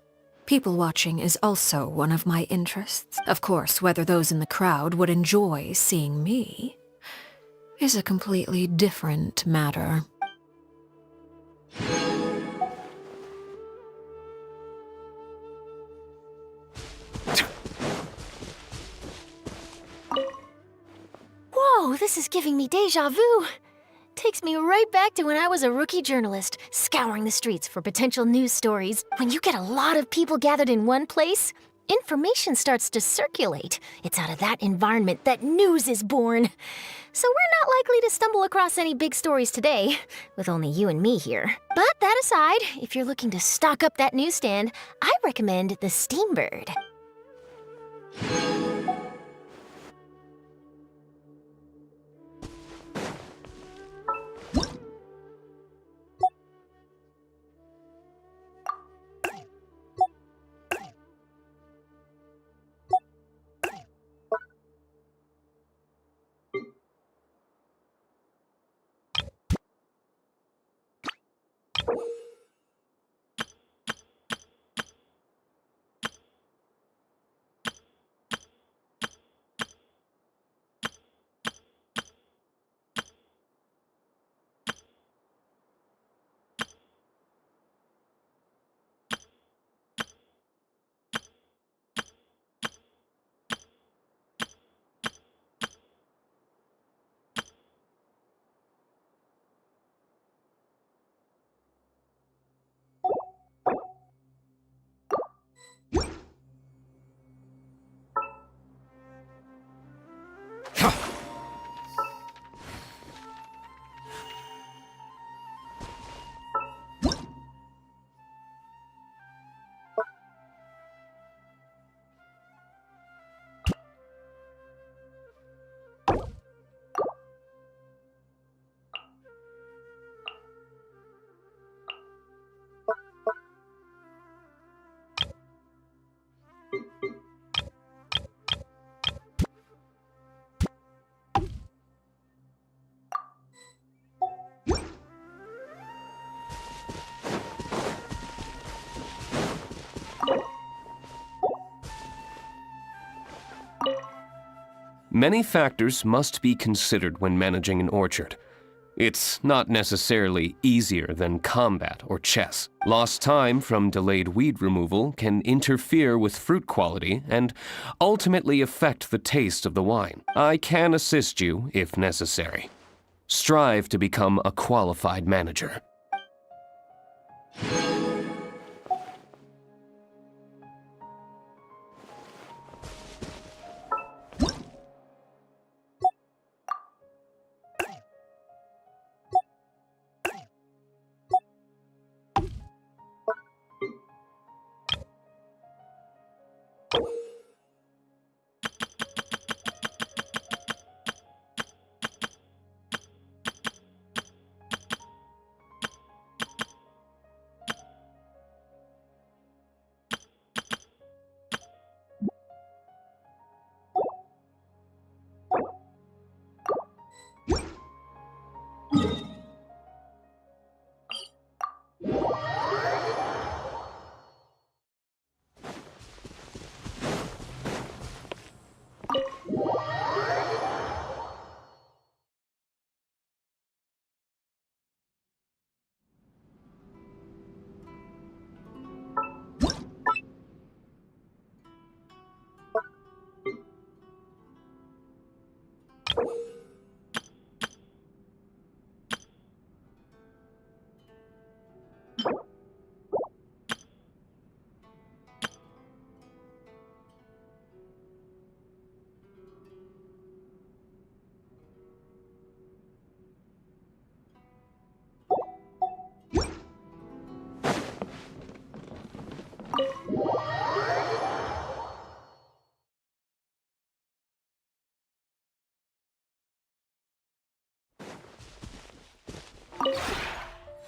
People watching is also one of my interests. Of course, whether those in the crowd would enjoy seeing me is a completely different matter. Whoa, this is giving me deja vu. Takes me right back to when I was a rookie journalist, scouring the streets for potential news stories. When you get a lot of people gathered in one place, information starts to circulate. It's out of that environment that news is born. So we're not likely to stumble across any big stories today, with only you and me here. But that aside, if you're looking to stock up that newsstand, I recommend the Steambird. Many factors must be considered when managing an orchard. It's not necessarily easier than combat or chess. Lost time from delayed weed removal can interfere with fruit quality and ultimately affect the taste of the wine. I can assist you if necessary. Strive to become a qualified manager.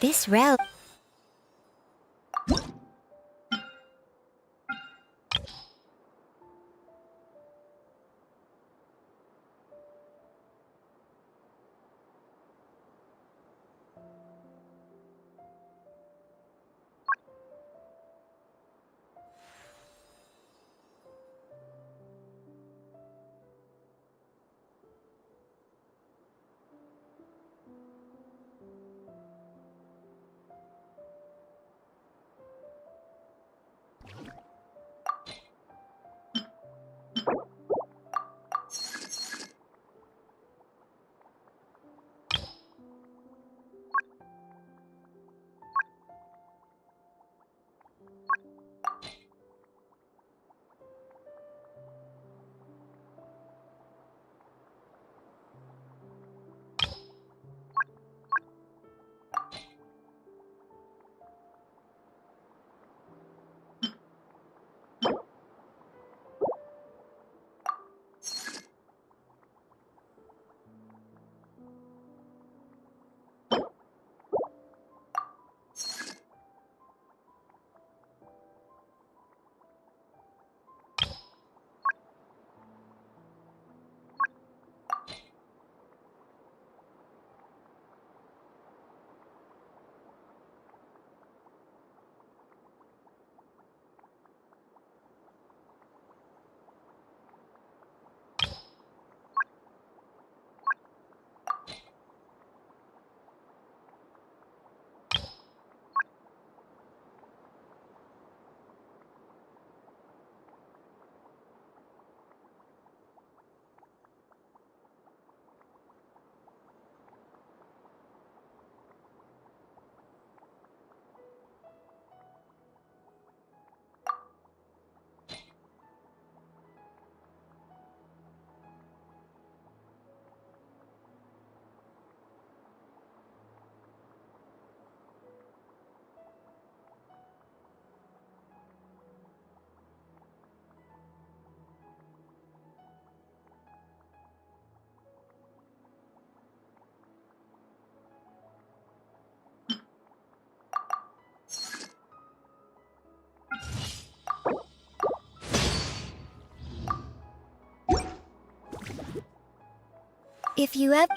This route... If you ever...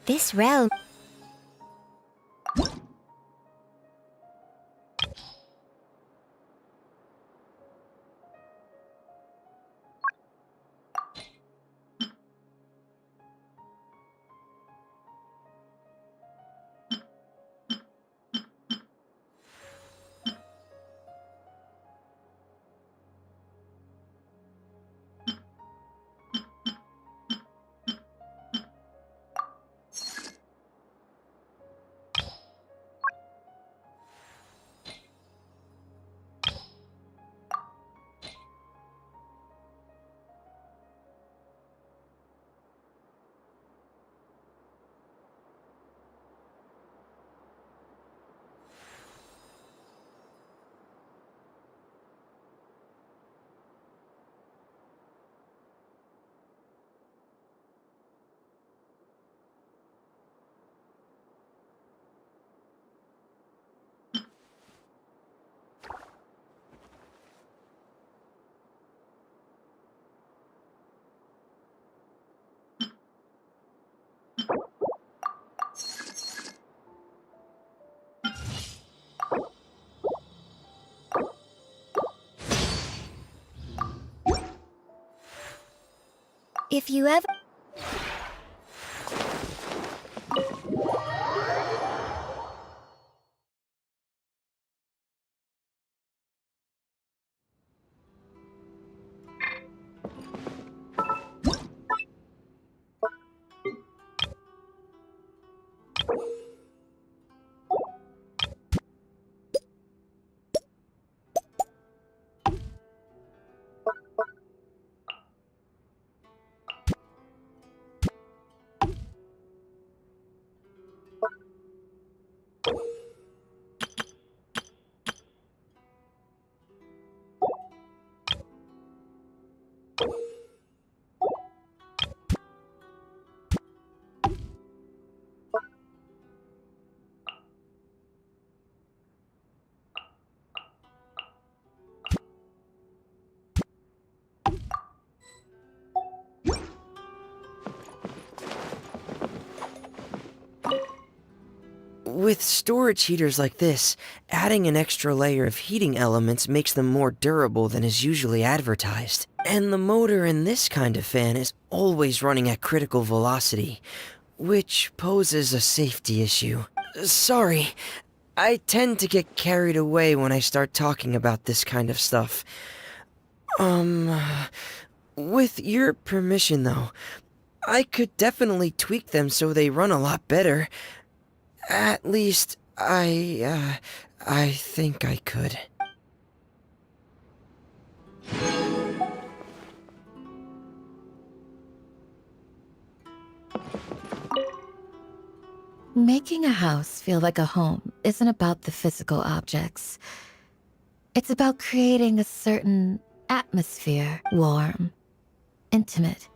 This realm... If you ever... With storage heaters like this, adding an extra layer of heating elements makes them more durable than is usually advertised. And the motor in this kind of fan is always running at critical velocity, which poses a safety issue. Sorry, I tend to get carried away when I start talking about this kind of stuff. With your permission though, I could definitely tweak them so they run a lot better. At least, I think I could. Making a house feel like a home isn't about the physical objects. It's about creating a certain atmosphere. Warm, intimate,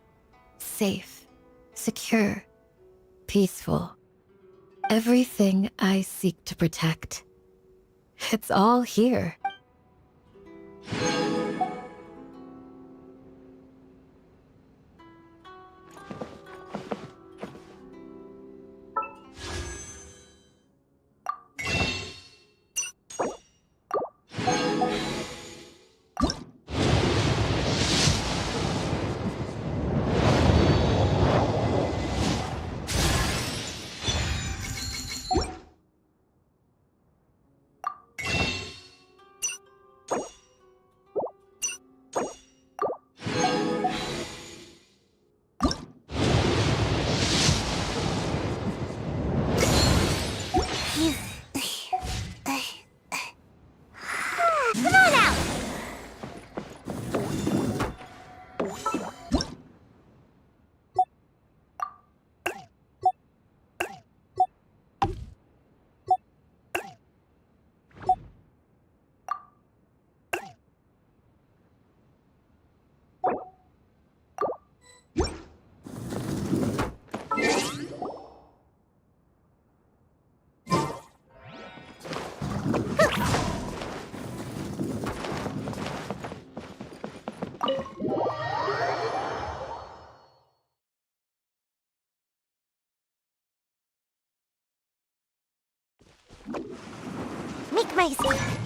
safe, secure, peaceful. Everything I seek to protect. It's all here. Make my escape.